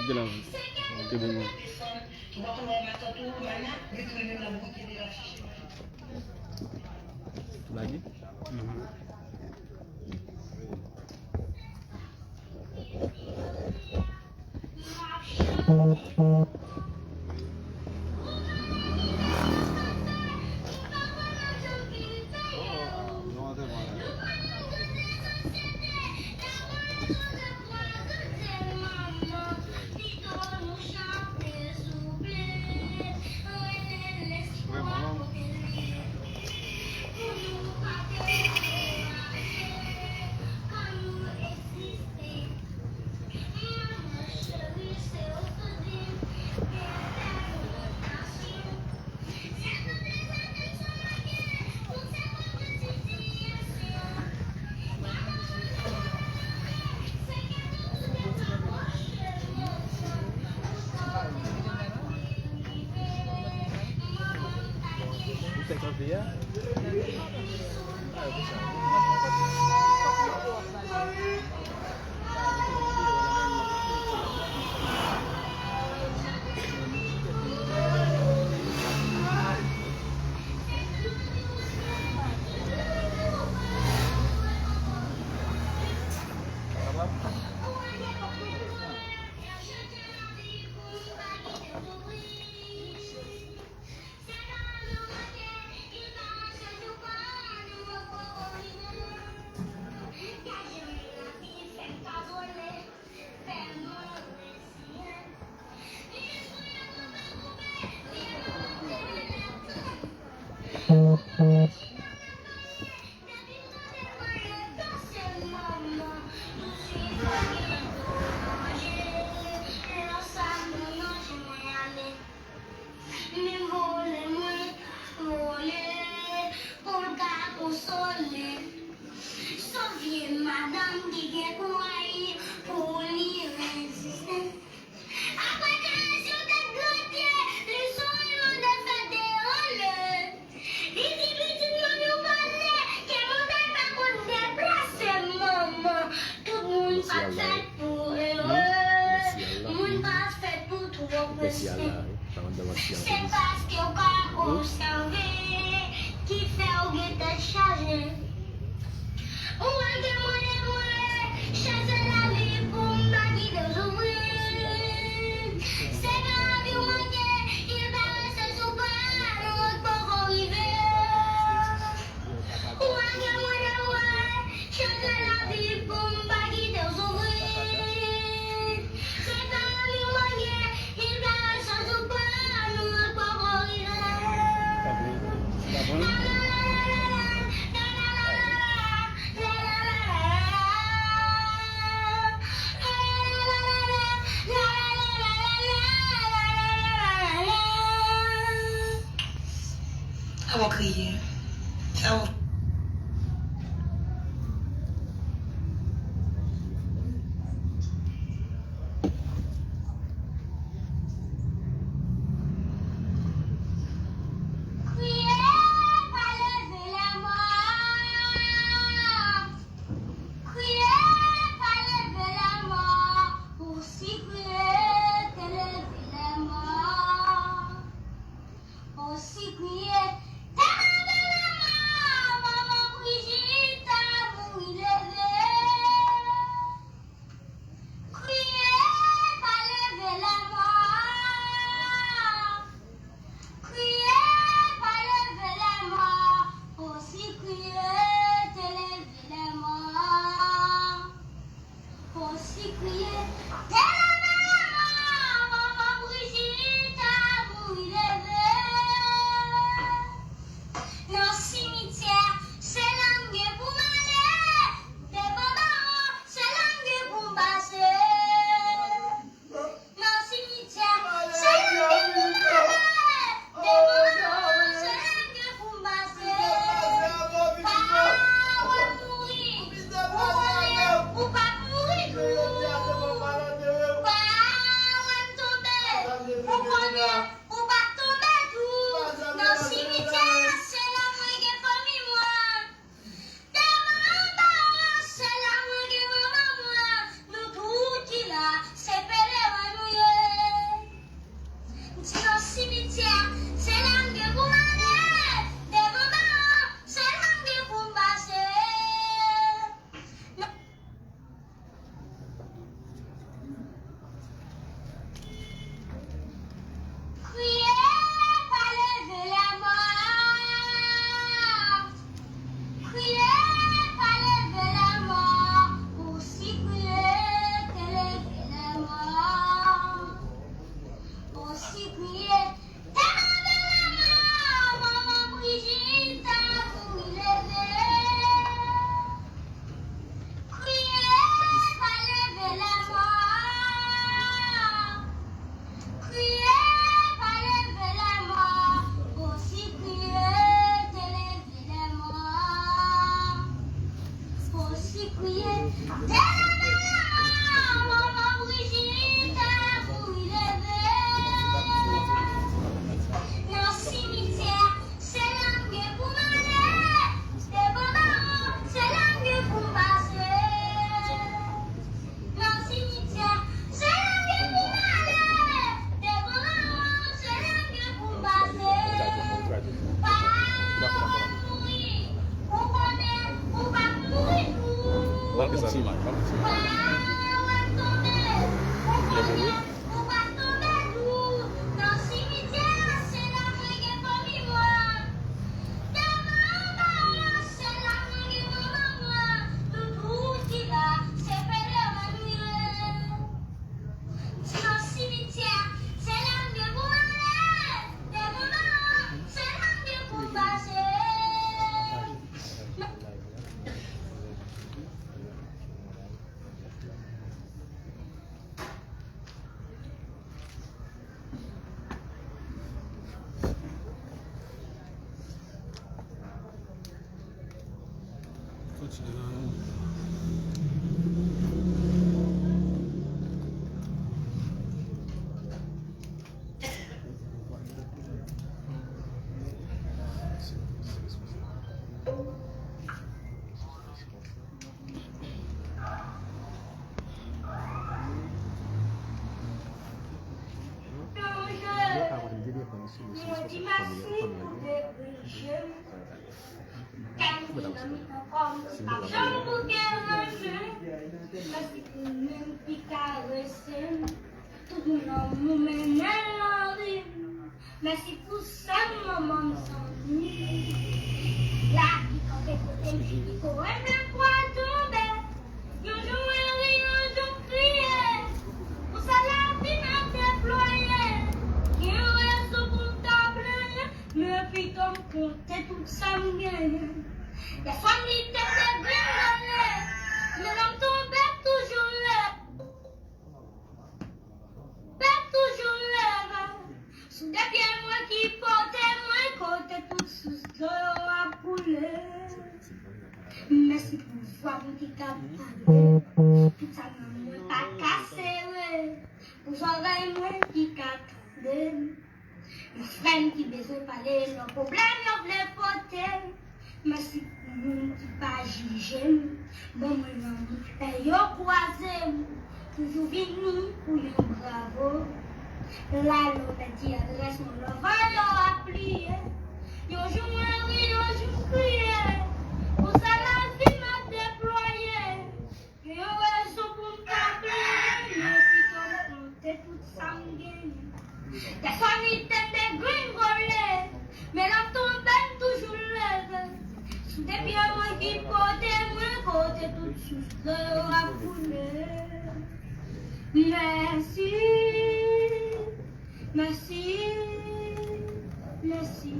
Gelang. Kebun. Lagi? Dia. C'est parce qu'au cas où savait qui fait au guet de charger. Ou un démon chasse la vie pour m'agir de jouer. C'est la vie où il va rester sous bas, pour arriver. Ou un démon chasse la vie pour m'agir de jouer. C'est la vie où il va rester sous bas. Ça va crier. Ça va. Aussi crier, J'aime pour qu'elle merci pour le même qui caresse. Tout le monde nous mène à l'envie. Merci pour ça, maman, s'ennuie. Là, qui quand côté, qui courait même pour tomber. Yo joué, yo joue crié. Pour ça, la vie m'a déployé. Qui reste au comptable, mais puis comme compter tout ça me gagne. La famille était bien, mais l'homme tombait toujours là. Toujours là. Sous des pieds, moi qui portais, moi côté tout sous l'eau à poulet. Merci pour voir qui capable. Tout ça m'a pas cassé, pour oreilles, moi qui capable. Mon frère qui besoin parler, nos problèmes, nos blés potés. Merci pour nous qui pas jugé. Bon, moi, et yo croisé. Toujours venu pour un bravo. Là, l'on dit adresse mon lovin, yo a plié. Yo joue oui, yo joue crié. Pour ça, la vie m'a déployé. Yo raison pour me taper. Mais si ton compte tout sanguine. Des familles des green volés. Mais l'homme tombe toujours lève. Sous des pieds, moi qui portais, moi côté tout sous le à poulet. Merci, merci, merci,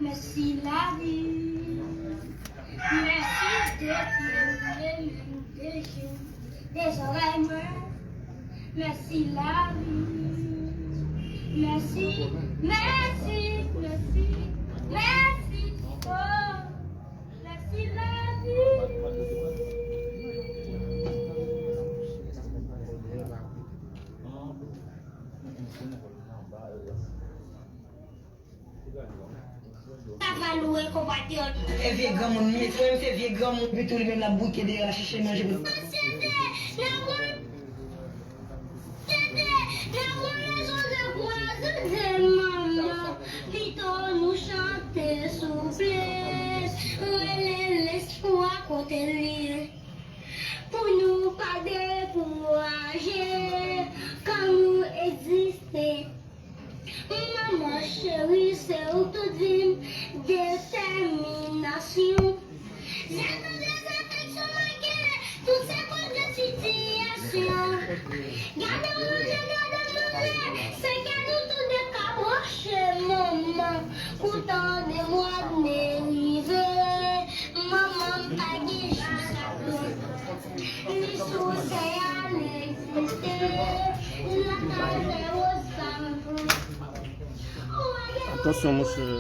merci la vie. Merci des pieds, des yeux, des oreilles. Merci la vie. Merci, merci, merci, merci, oh, merci la vie. Et vieux grand monde, mais frère, c'est vieux grand monde, mais tout le même la boucle derrière la chercher manger. Nous chanter souffler, l'espoir côté lui, pour nous pas décourager, quand nous exister. Maman chérie, c'est toute vie, détermination. C'est toutes les affections manquées, toutes ces bonnes situations. Gardez-moi, c'est qu'elle tout décaboché, maman. Pourtant, des mois de m'arriver, maman pas dit juste à l'eau. Les choses, c'est à l'exister, la case est au sample. Attention, monsieur.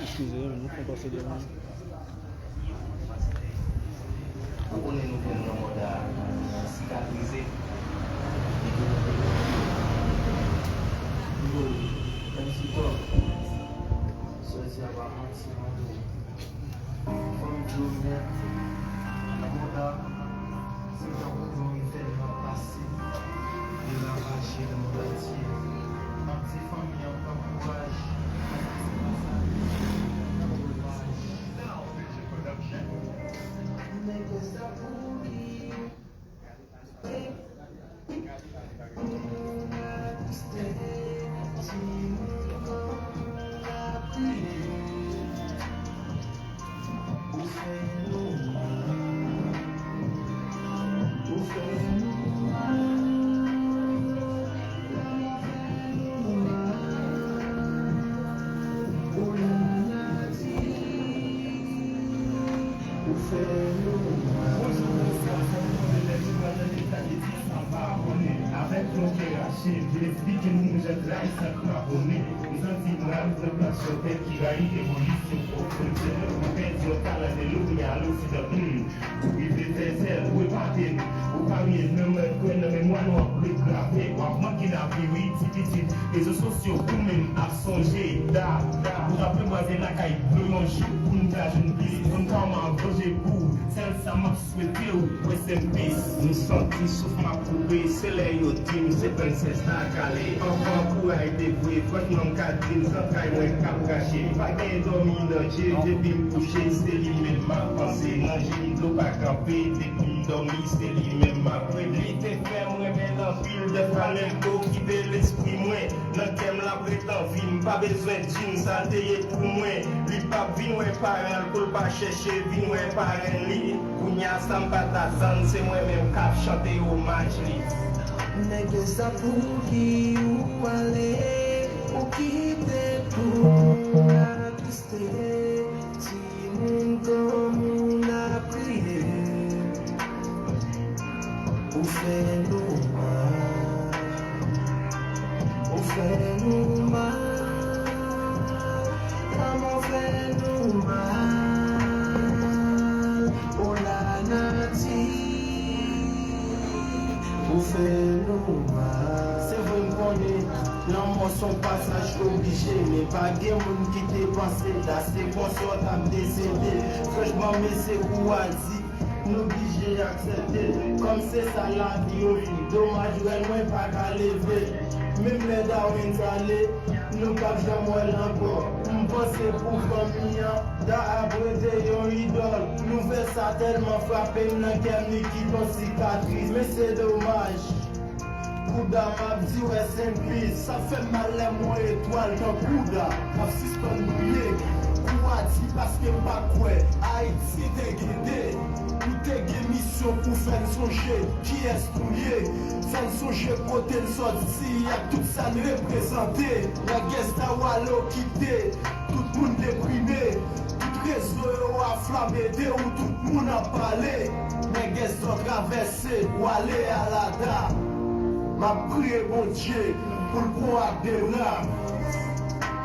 Excusez-moi, nous faut passer devant. On est nous venons en mode cicatrisé. Comme si toi, ceci a pas menti. Comme tout la mode, c'est quand on fait le passé. Et la vache est dans le entier. Ma petite famille a pas courage. Avec ton chéraché, je l'explique que nous nous êtes là et ça craponné. Nous en disons là, nous sommes sur terre qui va y évolution pour fonctionner. Nous perdons le cas de l'eau, mais à l'eau, c'est de vous vivez des ailes, vous partez, vous parlez, ne me connaissez moi, non, plus gravé. Moi qui n'a vu, oui, petit, réseaux sociaux, vous-même, à songer, vous rappelez, moi, c'est la caille, vous mangez, vous nous avez une vie, vous nous avez un projet pour, celle, ça m'a souhaité, ou SMP, nous sentons, sauf ma poupée, c'est là, yo, team, c'est princesse, la calée, enfant, pour être dévoué, franchement, cadine, sans caille, moi, cap caché, pas gain dormi, non, j'ai bien couché, c'est lui-même ma pensée, non, j'ai mis l'eau, pas camper, depuis dormi, c'est lui-même ma prédité, fait, moi, mais dans pile de flamenco, qui fait l'esprit, moi, non, t'aime la prétend, vine, pas besoin de jeans, ça t'ayé pour moi, lui, pas vine, ouais, parent, pour pas chercher, vine, ouais, parent, li, Kounya, Sambata, Zan, c'est moi-même, cap, chanter hommage, li. Nègre ça pour qui ou aller ou quitter pour la tristesse si mon comme on a prié ou fait nous mal ou fait nous mal maman fait nous mal oh la nati ou fait nous mal. C'est vrai qu'on est l'amour son passage obligé, mais pas de monde qui t'est passé, là c'est confortable décédé. Franchement, mais c'est quoi dit, nous obligés d'accepter. Comme c'est ça la vie, dommage, ouais, pas qu'à lever. Même les Darwin allés, nous pas jamais encore. On pense pour famille, d'après yon idole. Nous faisons ça tellement frapper, nous n'avons ni qui ton cicatrice, mais c'est dommage. Kouda m'a dit ouais simple, ça fait mal à moi étoile dans Kouda. M'a suspend brûlé, Kouda dit parce que pas quoi, Haïti t'es guidé. Tout est mission pour faire songer, qui est souillé. Faire songer côté de sortie, y'a tout ça représenté. La guest à Wallo quitté, tout le monde déprimé. Tout réseau a flammé, où tout le monde a parlé. Les guests ont traversé, ou aller à la dame. M'a prié mon Dieu pour le pouvoir des bras.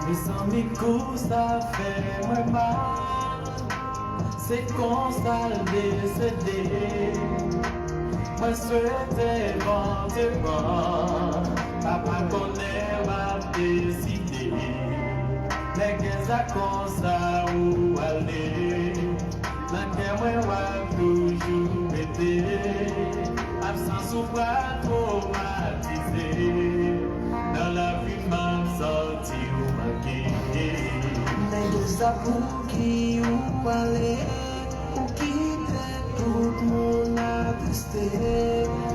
Mes amis coups ça fait moi mal. C'est qu'on s'est décédé. Moi souhaitais vendement. Papa connaît m'a décidé. Les gars à comme ça où aller. La guerre moi va toujours m'aider. Absence ou pas traumatisé. Dans la vie m'a sorti ou marqué. Nègre à pour qui ou aller ou quitter tout mon attristé.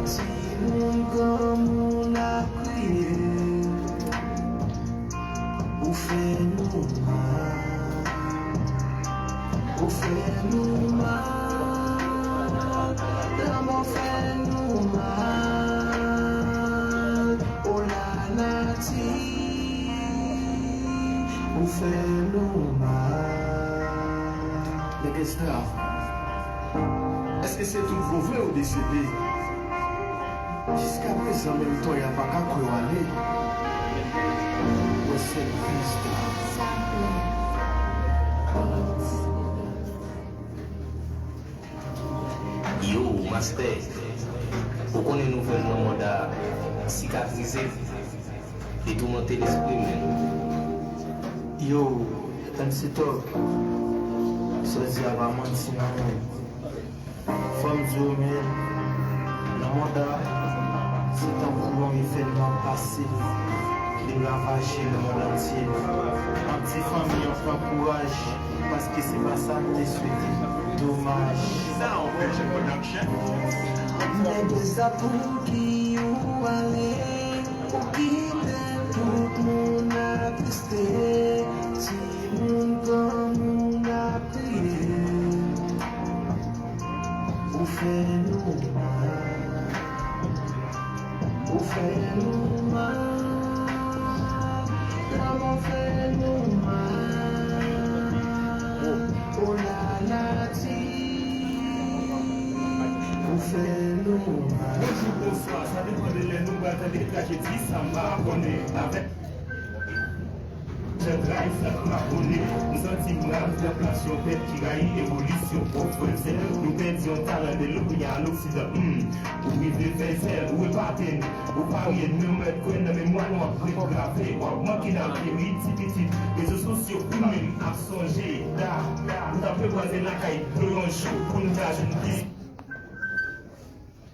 Si mon comme on a prié ou fait nous mal, ou fait nous mal, l'amour fait nous mal, oh la nati. Ou fait nous mal. Les questions. Est-ce que c'est tout vrai ou décédé? Jusqu'à présent, même temps, il n'y a pas qu'à quoi aller. Où c'est le Christ? Yo, master, vous connaissez nous faire un mandat cicatrisé et tout monter l'esprit même. Yo, c'est top. Ça dit à la mentir. Femme du mais le mandat, c'est un courant événement passé. De ravager le monde entier. Ma petite famille, on prend courage. Parce que c'est pas ça que t'es souhaité. Dommage. Nègre à pour qui ou aller, ou quitter tout mon attristé. Si mon comme on a prié, ou fait nous mal, ou fait nous mal, l'amour fait nous mal, oh la nati. Bonjour, bonsoir, ça dépend de les nouvelles, des tragédies, ça m'a abonné avec. Je travaille ça m'abonner. Nous sentimos de passion, tête qui raille, évolution, profondeur. Nous perdions talent de l'opinion à l'Occident. Où il devait faire, où il partait, où parier, nous mettre quoi dans mes mois, nous avons gravé, ou manqué dans le pays, petit, réseaux sociaux, pour nous, à songer, là, nous avons croisé la caille, pour un jour, pour nous faire une vie.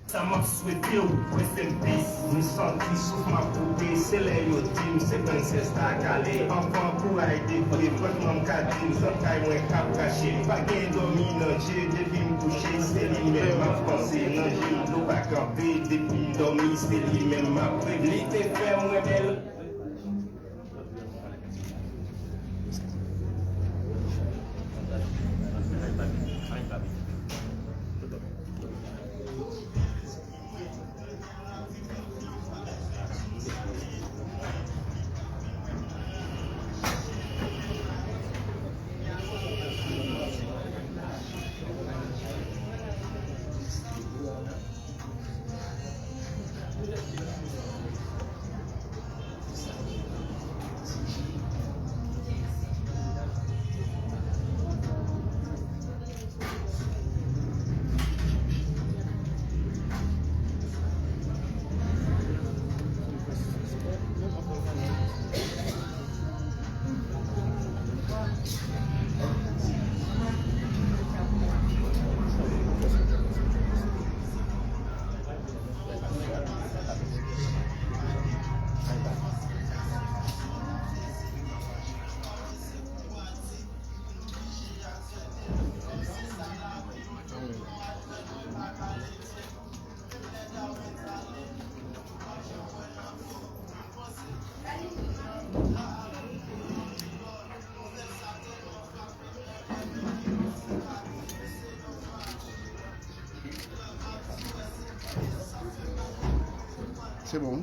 Ça m'a souhaité au rest in peace. Nous sentis souffle ma poupée, c'est les yotim, c'est quand c'est ça calé. Enfant pour aider, vraiment m'cadine, sans taille moins cap caché. Pas gain dominant, j'ai depuis me coucher, c'est lui-même ma pensée. Non, j'ai l'eau pas campé, depuis dormi, c'est lui-même ma prévélité, faire moins belle. C'est bon.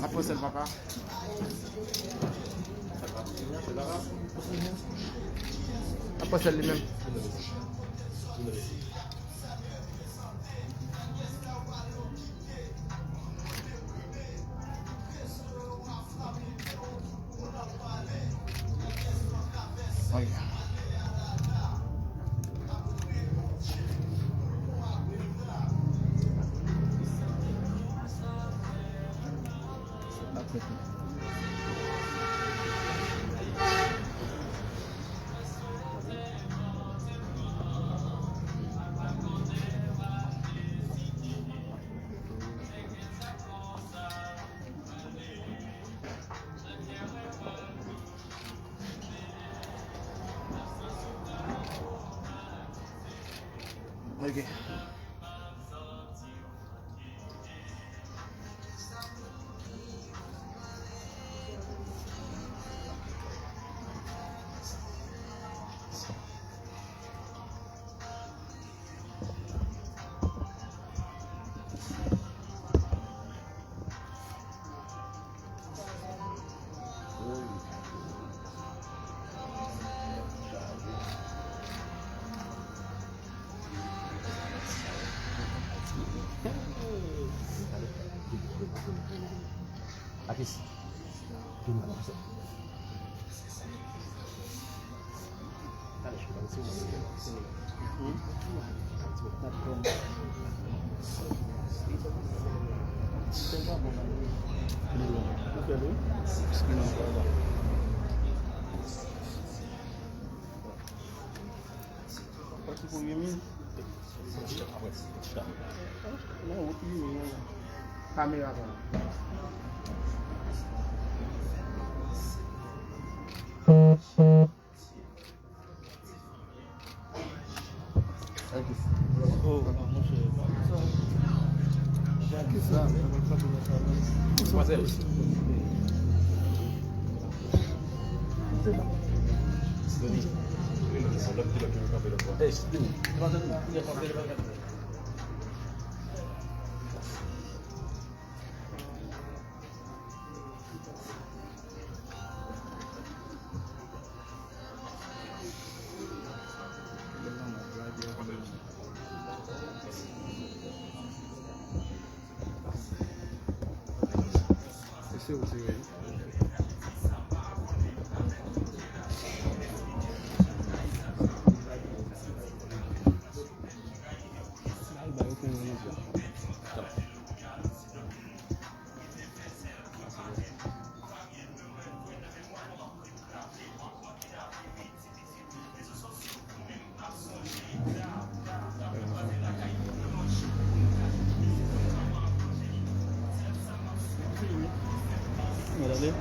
Après, c'est le papa. Après, c'est lui-même. Oui. Ok. Akis. Caméra. C'est aussi, oui. Regardez.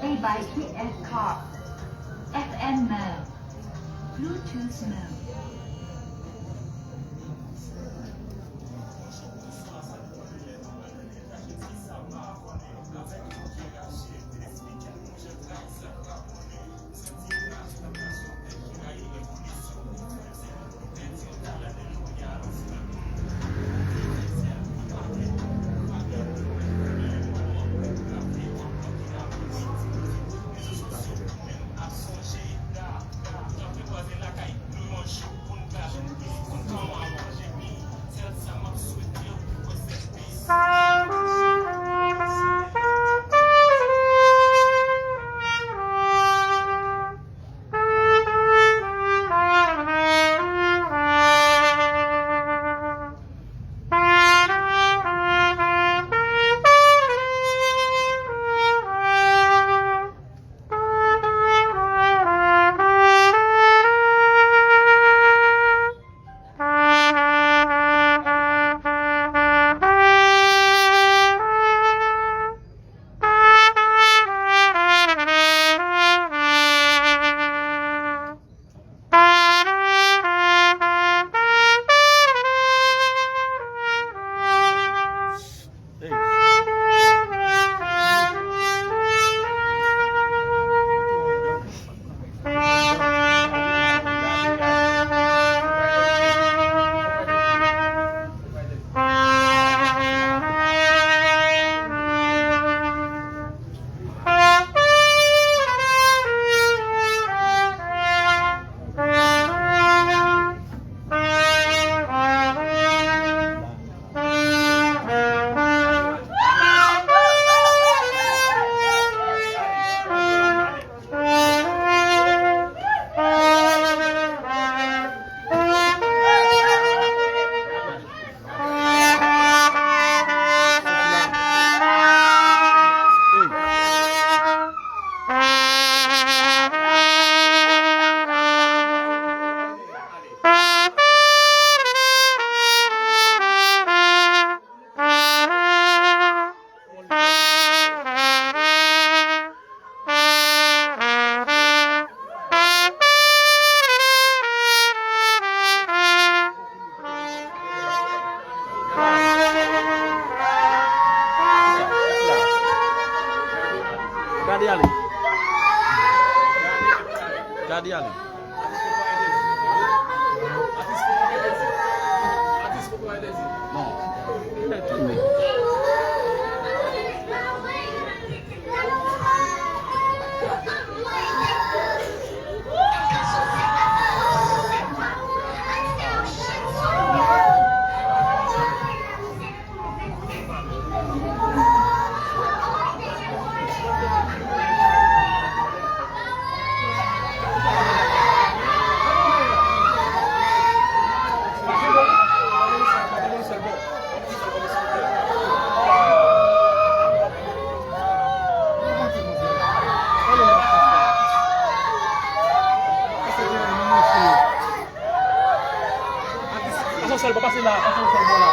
A by TS Car, FM mode, Bluetooth mode. Gadi ale. Sol, papasin na. Pasang sol bola.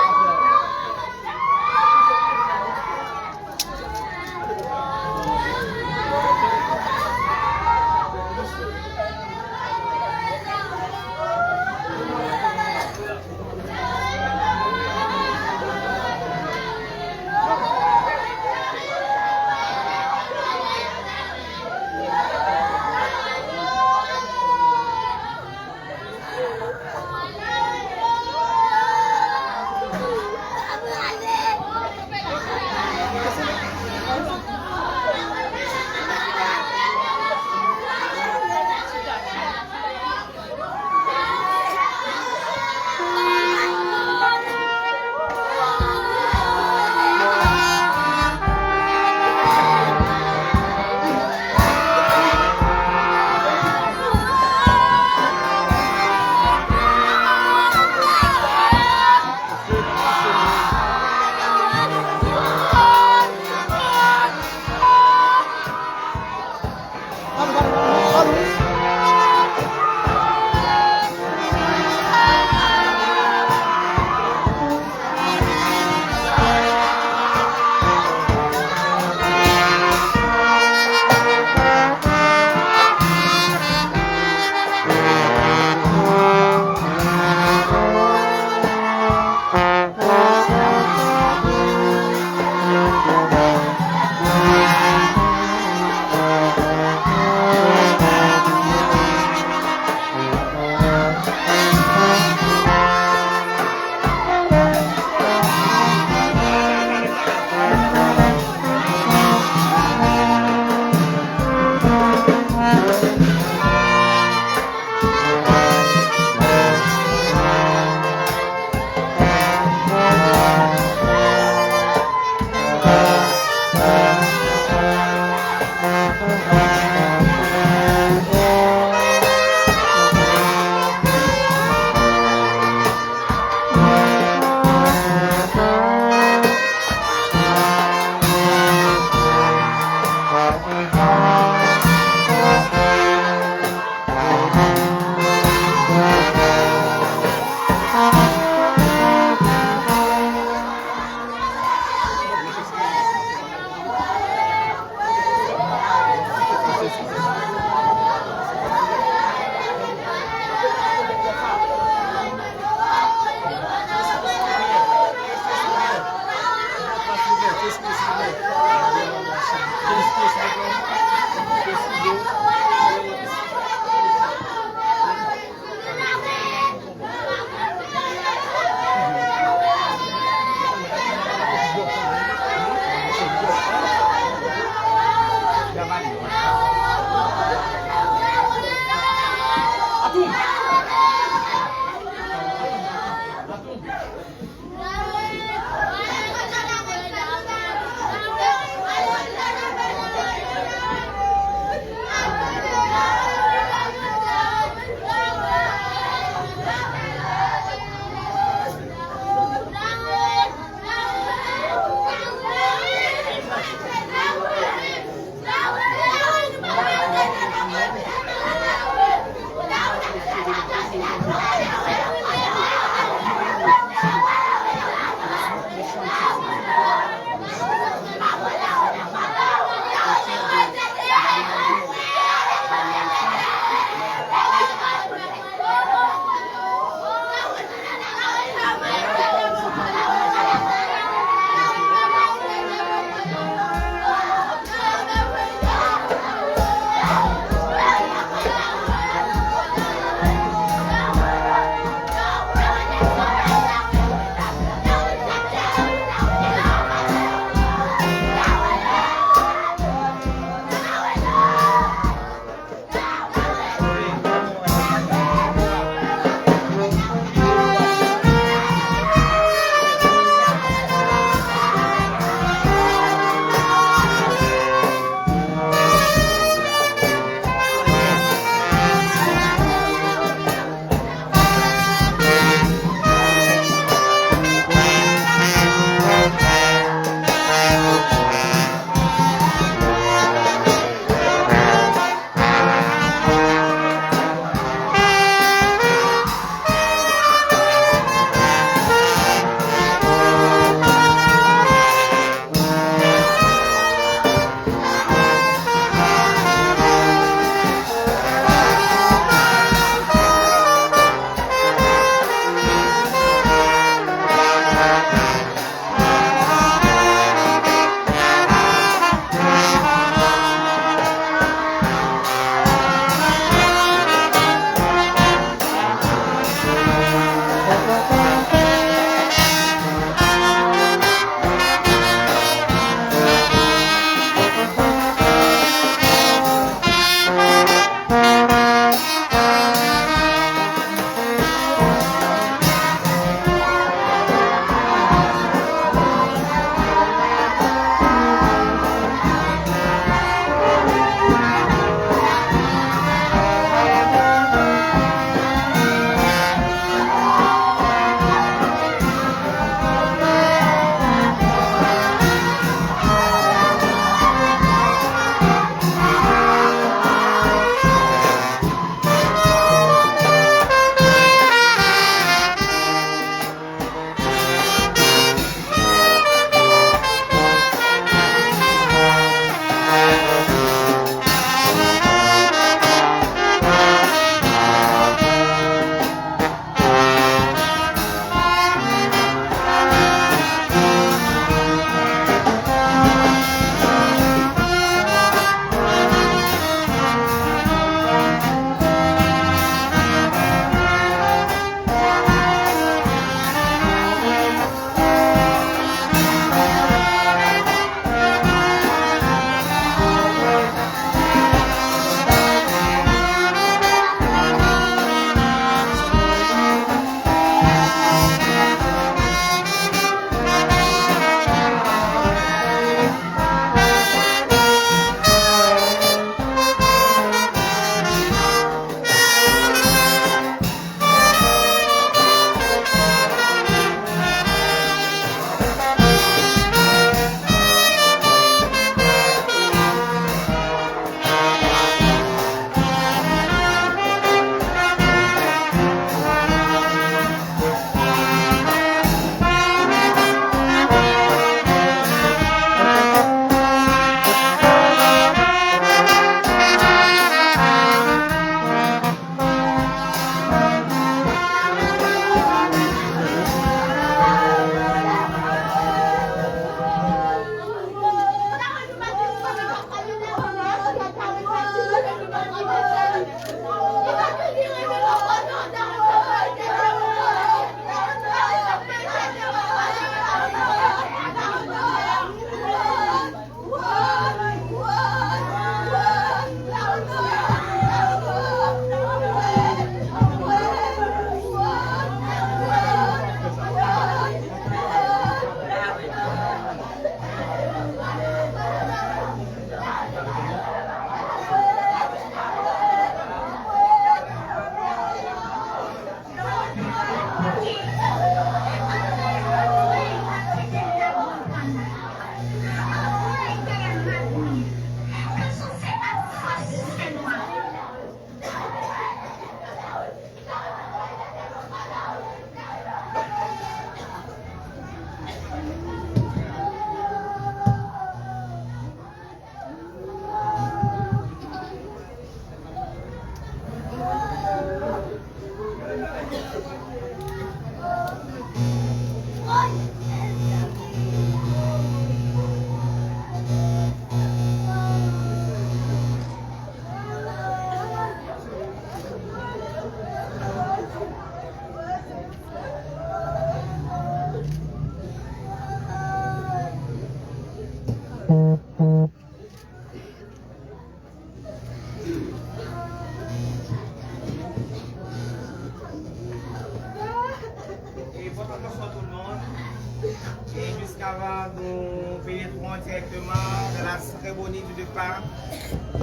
directement de la cérémonie du départ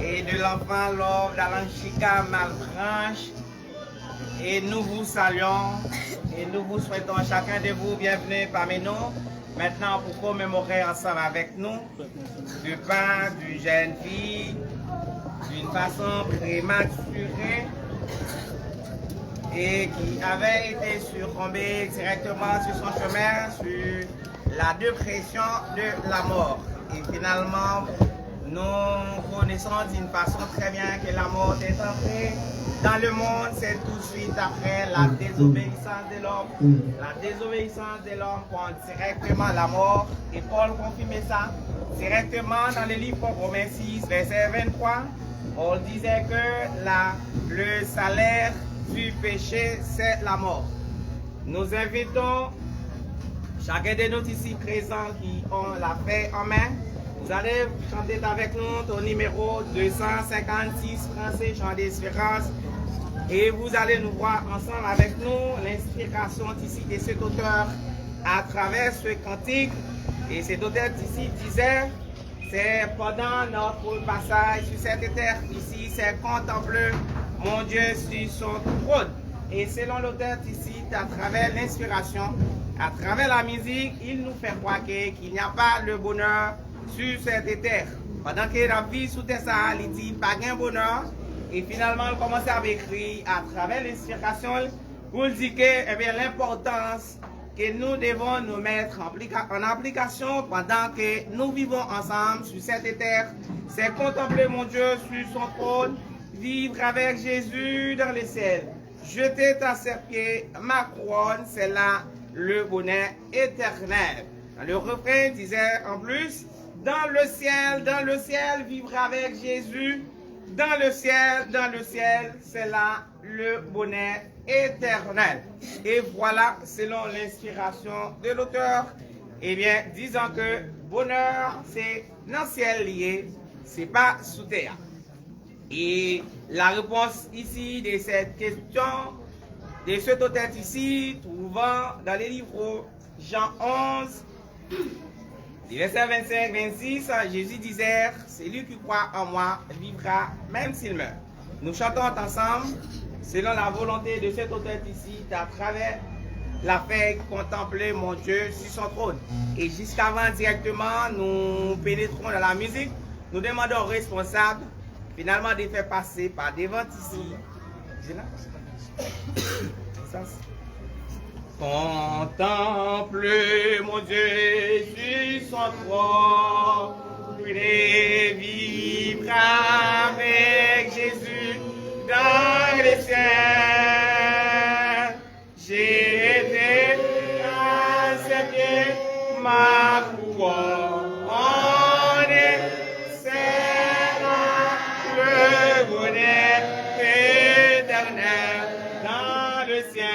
et de l'enfant Love d'Alanchika Malbranche. Et nous vous saluons et nous vous souhaitons chacun de vous bienvenue parmi nous. Maintenant, pour commémorer ensemble avec nous du pain d'une jeune fille d'une façon prématurée et qui avait été surtombée directement sur son chemin sur la dépression de la mort. Et finalement, nous connaissons d'une façon très bien que la mort est entrée dans le monde, c'est tout de suite après la désobéissance de l'homme. La désobéissance de l'homme prend directement la mort. Et Paul confirmait ça directement dans le livre Romains 6, verset 23. Paul disait que le salaire du péché, c'est la mort. Nous invitons chacun de nous ici présents qui ont la paix en main. Vous allez chanter avec nous au numéro 256, Français, Chant d'Espérance. Et vous allez nous voir ensemble avec nous l'inspiration ici de cet auteur à travers ce cantique. Et cet auteur ici disait, c'est pendant notre passage sur cette terre ici, c'est contempler mon Dieu sur son trône. Et selon l'auteur ici, à travers l'inspiration, à travers la musique, il nous fait croire qu'il n'y a pas le bonheur sur cette terre. Pendant que la vie sous terre, il dit pas de bonheur. Et finalement, il commence à écrire à travers l'inspiration pour dire que l'importance que nous devons nous mettre en application pendant que nous vivons ensemble sur cette terre, c'est contempler mon Dieu sur son trône, vivre avec Jésus dans les ciels. Jeter à ses pieds ma couronne, c'est là le bonheur éternel. Le refrain disait en plus, dans le ciel, vivre avec Jésus. Dans le ciel, c'est là le bonheur éternel. Et voilà, selon l'inspiration de l'auteur, eh bien, disant que bonheur, c'est dans le ciel lié, c'est pas sous terre. Et la réponse ici de cette question, de cet auteur ici, trouvant dans les livres Jean 11, verset 25-26, Jésus disait, celui qui croit en moi vivra même s'il meurt. Nous chantons ensemble, selon la volonté de cet auteur ici, à travers la paix, contempler mon Dieu sur son trône. Et jusqu'avant directement, nous pénétrons dans la musique, nous demandons aux responsables, finalement, de faire passer par devant ici. Contemple mon Dieu sur son trône, et vivre avec Jésus dans les ciels. J'ai été à ses pieds, ma couronne, c'est là le bonheur éternel dans le ciel.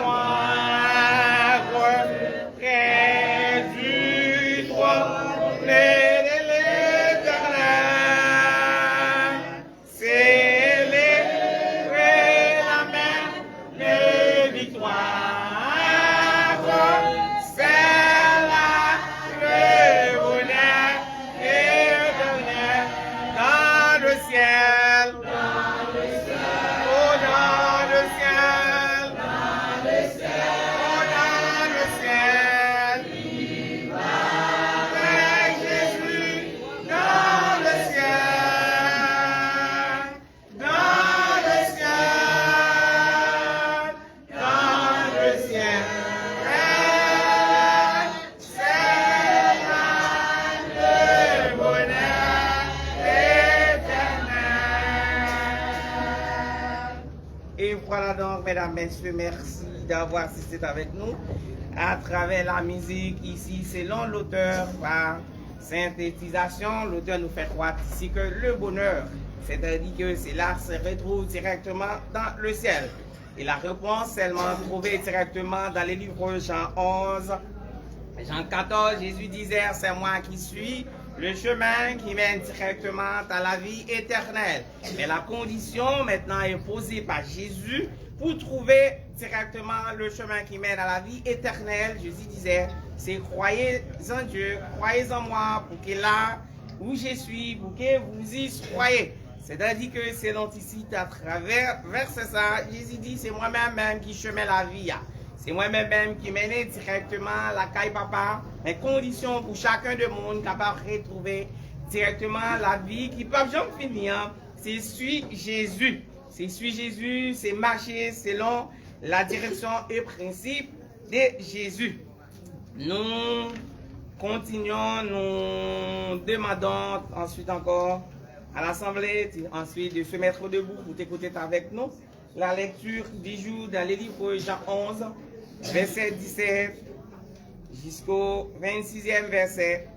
moindre près du trône de l'Éternel. Célébrer la main de victoire. C'est là le bonheur éternel dans le ciel. Oh, dans le ciel. Oh, dans le ciel. Avec Jésus dans le ciel. Dans le ciel. Dans le ciel. C'est là le bonheur éternel. Et voilà donc, mesdames, messieurs, merci d'avoir assisté avec nous à travers la musique ici, selon l'auteur par synthétisation. L'auteur nous fait croire ici que le bonheur, c'est-à-dire que cela se retrouve directement dans le ciel. Et la réponse seulement trouvée directement dans les livres Jean 11, Jean 14, Jésus disait, c'est moi qui suis le chemin qui mène directement à la vie éternelle. Mais la condition maintenant est posée par Jésus pour trouver directement le chemin qui mène à la vie éternelle. Jésus disait, c'est croyez en Dieu, croyez en moi, pour que là où je suis, pour que vous y soyez. C'est-à-dire que c'est donc ici, à travers verset ça, Jésus dit, c'est moi-même qui chemin la vie. C'est moi-même qui mène directement la caille papa, les conditions pour chacun de monde capable de retrouver directement la vie qui peut jamais finir. C'est suivre Jésus. C'est suivre Jésus, c'est marcher selon la direction et principe de Jésus. Nous continuons, nous demandons ensuite encore à l'Assemblée, ensuite de se mettre debout pour écouter avec nous la lecture du jour dans les livres Jean 11, verset 17 jusqu'au 26e verset.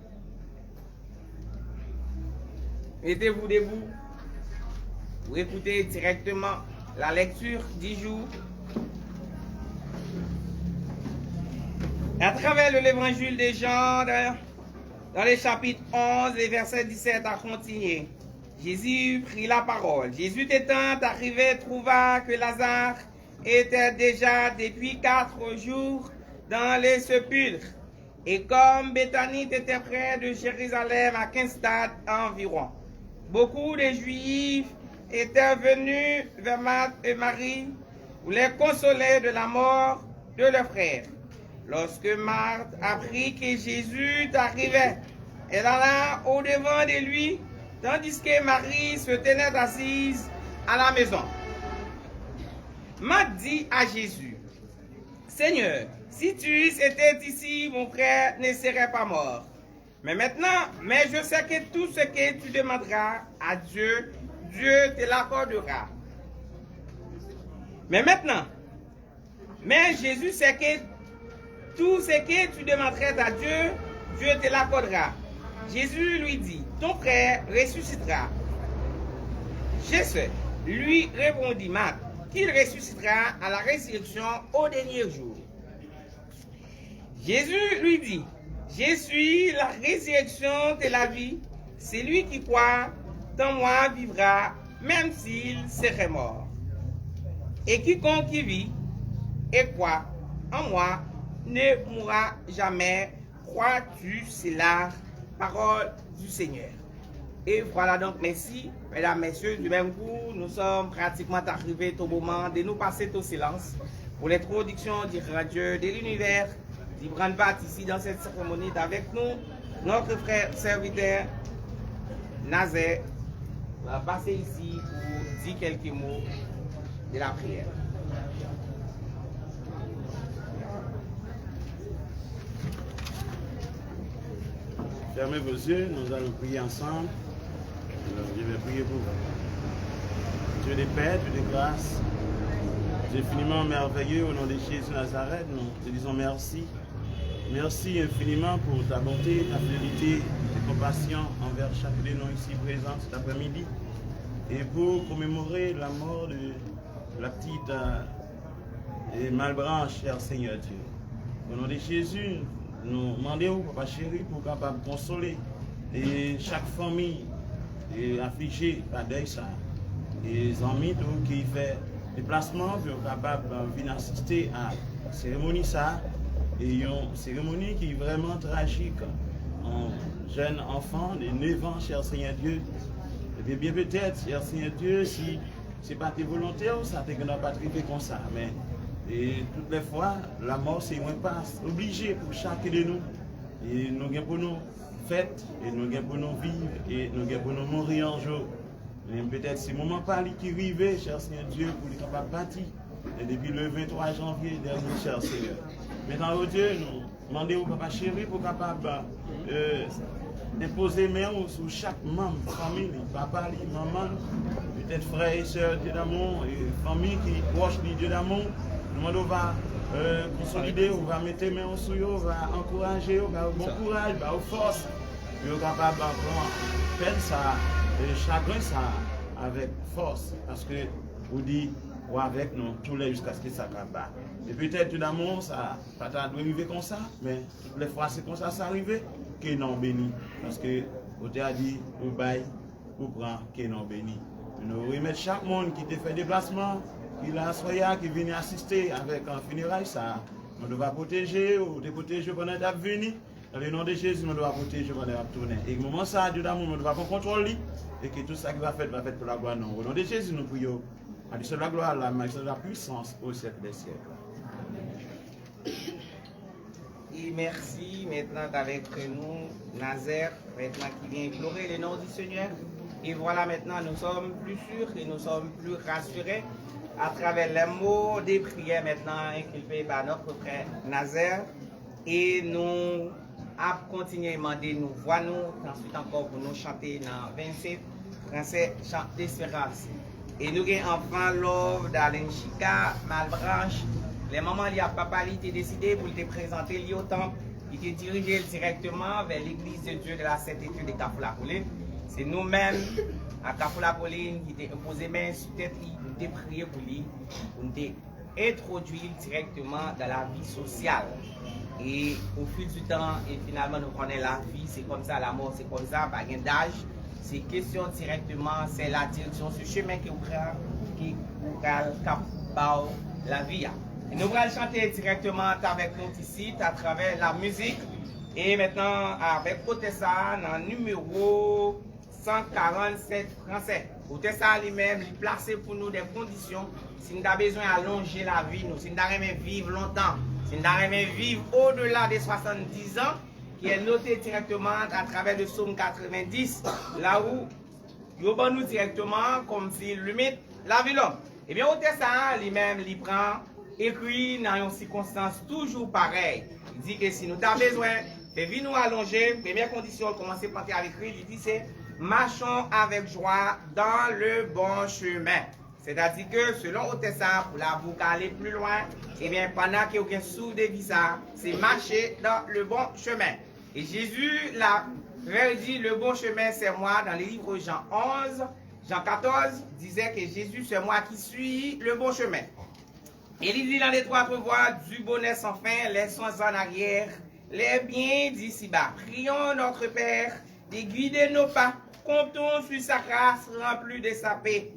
Mettez-vous debout pour écouter directement la lecture du jour. À travers l'évangile de Jean, dans les chapitres 11, les versets 17 à continuer, Jésus prit la parole. Jésus étant arrivé, trouva que Lazare était déjà depuis 4 jours dans les sépulcres. Et comme Béthanie était près de Jérusalem à 15 stades environ, beaucoup de Juifs étaient venus vers Marthe et Marie pour les consoler de la mort de leur frère. Lorsque Marthe apprit que Jésus arrivait, elle alla au-devant de lui, tandis que Marie se tenait assise à la maison. Marthe dit à Jésus, « Seigneur, si tu étais ici, mon frère ne serait pas mort. Mais je sais que tout ce que tu demanderas à Dieu, Dieu te l'accordera. Mais Jésus sait que tout ce que tu demanderais à Dieu, Dieu te l'accordera. Jésus lui dit, ton frère ressuscitera. Je sais, lui répondit Marthe, qu'il ressuscitera à la résurrection au dernier jour. Jésus lui dit, je suis la résurrection de la vie. Celui qui croit dans moi vivra, même s'il serait mort. Et quiconque qui vit et croit en moi ne mourra jamais. Crois-tu cela? Parole du Seigneur. Et voilà donc, merci, mesdames, messieurs, du même coup, nous sommes pratiquement arrivés au moment de nous passer au silence pour l'introduction du radio de l'univers, d'y prendre part ici dans cette cérémonie avec nous, notre frère serviteur, Nazaire, va passer ici pour dire quelques mots de la prière. Fermez vos yeux, nous allons prier ensemble. Je vais prier pour vous. Dieu de paix, Dieu de grâce, Dieu infiniment merveilleux, au nom de Jésus Nazareth, nous te disons merci. Merci infiniment pour ta bonté, ta fidélité, ta compassion envers chacun de nous ici présents cet après-midi. Et pour commémorer la mort de la petite et Malbranche, cher Seigneur Dieu. Au nom de Jésus, nous demandons, Papa chéri, pour capable consoler et chaque famille est affligée par deuil ça. Et les amis qui fait déplacement pour capable de venir assister à la cérémonie ça. Et une cérémonie qui est vraiment tragique. Un jeune enfant de 9 ans, cher Seigneur Dieu. Et bien peut-être, cher Seigneur Dieu, si ce n'est pas tes volontés, ça ne va pas arriver comme ça. Mais et toutes les fois, la mort, c'est moins pas obligé pour chacun de nous. Et nous avons pour nous fêtes, et nous avons pour nous vivre, et nous avons pour nous mourir un jour. Et peut-être c'est le moment pas qui arrive, cher Seigneur Dieu, pour les capables de partir. Et depuis le 23 janvier dernier, cher Seigneur. Maintenant, oh Dieu, nous demandons au Papa chéri pour capable imposer main sur chaque membre, famille, papa, maman, peut-être frères et sœurs, Dieu d'amour, et famille qui est proche de Dieu d'amour. Nous demandons va consolider, on va mettre main sur eux, on va encourager, on va bon courage, on va force, pour être capable de faire ça, chagrin ça avec force, parce que vous dites, ou avec nous, tous les jusqu'à ce que ça acabe. Et peut-être tout d'amour, ça pas arriver comme ça, mais toutes les fois c'est comme ça, ça arrive, que non béni. Parce que vous avez dit, vous baillez, vous prenez, que non béni. Nous remettons chaque monde qui te fait déplacement, qui l'a soyé, qui vient assister avec un funérail, ça, nous devons protéger, ou te protéger pendant que vous venez. Dans le nom de Jésus, nous devons protéger pendant que vous tournez. Et au moment ça, Dieu d'amour, nous devons prendre contrôle, et que tout ça qui va faire pour la gloire. Au nom de Jésus, nous prions. À Dieu la gloire, la majesté, la puissance au siècle des siècles. Et merci maintenant avec nous, Nazaire, maintenant qui vient implorer le nom du Seigneur. Et voilà, maintenant nous sommes plus sûrs et nous sommes plus rassurés à travers les mots des prières maintenant inculpées par notre frère Nazaire. Et nous avons continué à demander, nous voyons ensuite encore pour nous chanter dans 27 français, chant d'espérance. Et nous avons enfin l'œuvre d'Alain Chica, Malbranche. Les mamans, il y a papa, il était décidé pour te présenter lui au temple. Il était dirigé directement vers l'église de Dieu de la Sainte-Étude de Cafoula-Pauline. C'est nous-mêmes, à Cafoula-Pauline, qui t'ai imposé main sur tête, pour te prier pour lui, pour nous introduire directement dans la vie sociale. Et au fil du temps, et finalement, nous connaissons la vie, c'est comme ça, la mort, c'est comme ça, pas d'âge. C'est question directement, c'est la direction, ce chemin qui vous la vie. Et nous allons chanter directement avec nous ici, à travers la musique. Et maintenant, avec Otessa, dans le numéro 147 français. Otessa lui-même, il place pour nous des conditions. Si nous avons besoin d'allonger la vie, si nous avons vivre longtemps, si nous avons vivre au-delà des 70 ans, qui est noté directement à travers le psaume 90, là où il va nous directement comme s'il limite la vie l'homme. Et bien, Otessa lui-même, il prend, écrit dans une circonstance toujours pareille. Il dit que si nous avons besoin de venir nous allonger, première condition, commencer par avec lui, il dit c'est marchons avec joie dans le bon chemin. C'est-à-dire que selon Otessa, pour la boucle aller plus loin, et bien pendant qu'il y a aucun sou de visa, c'est marcher dans le bon chemin. Et Jésus l'a dit, le bon chemin c'est moi, dans les livres Jean 11, Jean 14, disait que Jésus c'est moi qui suis le bon chemin. Et il dit dans les trois pouvoirs du bonheur sans fin, laissons en arrière les biens d'ici-bas. Prions notre Père de guider nos pas, comptons sur sa grâce remplie de sa paix,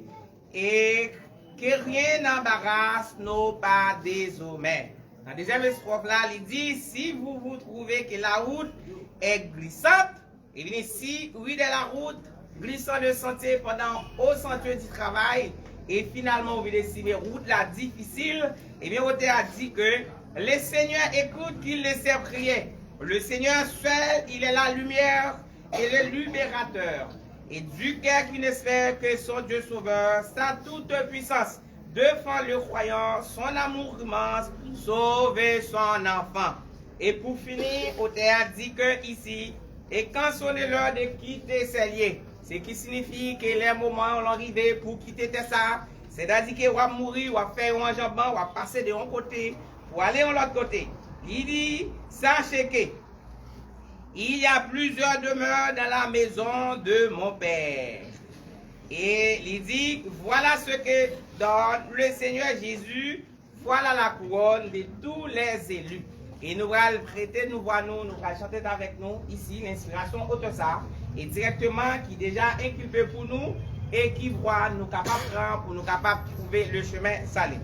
et que rien n'embarrasse nos pas désormais. Dans la deuxième strophe là, il dit, si vous vous trouvez que la route est glissante, et bien si oui de la route, glissant le sentier pendant au sentier du travail, et finalement vous décidez route là difficile, et bien on a dit que le Seigneur écoute qu'il le sait prier. Le Seigneur seul, il est la lumière et le libérateur. Et du cœur qui n'espère que son Dieu sauveur, sa toute puissance, défend le croyant, son amour immense, sauver son enfant. Et pour finir, on a dit que ici, et quand sonne l'heure de quitter ses lieux, ce qui signifie que les moments ont arrivé pour quitter ça, c'est-à-dire qu'on va mourir, on va faire un enjambement, on va passer de un côté pour aller de l'autre côté. Il dit, sachez que il y a plusieurs demeures dans la maison de mon Père. Et il dit, voilà ce que donne le Seigneur Jésus, voilà la couronne de tous les élus. Et nous allons prêter, nous allons chanter avec nous ici l'inspiration autre ça et directement qui déjà inculpé pour nous et qui voit nous capables de prendre pour nous capables de trouver le chemin salé.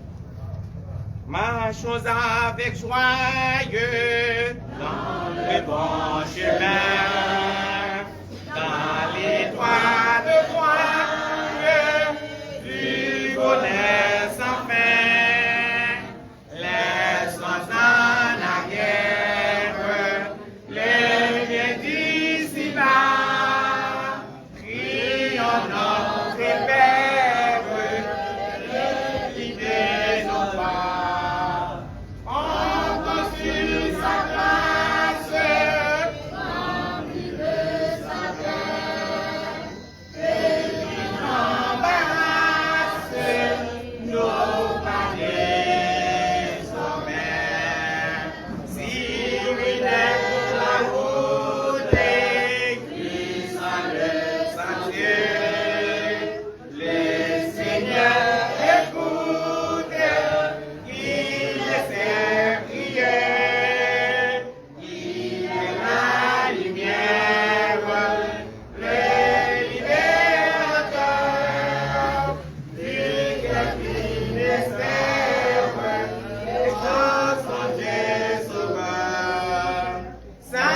Marchons avec joyeux dans le bon chemin, dans l'étroite voie du bonheur sans fin. Laissons en arrière les biens d'ici-bas, crions notre Père, l'idée nos pas. On construit sa place, remplit de sa terre, et il embarrasse nos paliers sommaires. Si oui n'est la route qui sent le sentier, le Seigneur écoute, il laisse prier, il est la lumière, le libérateur, du cœur qui l'espère, et son Dieu sauveur. Sa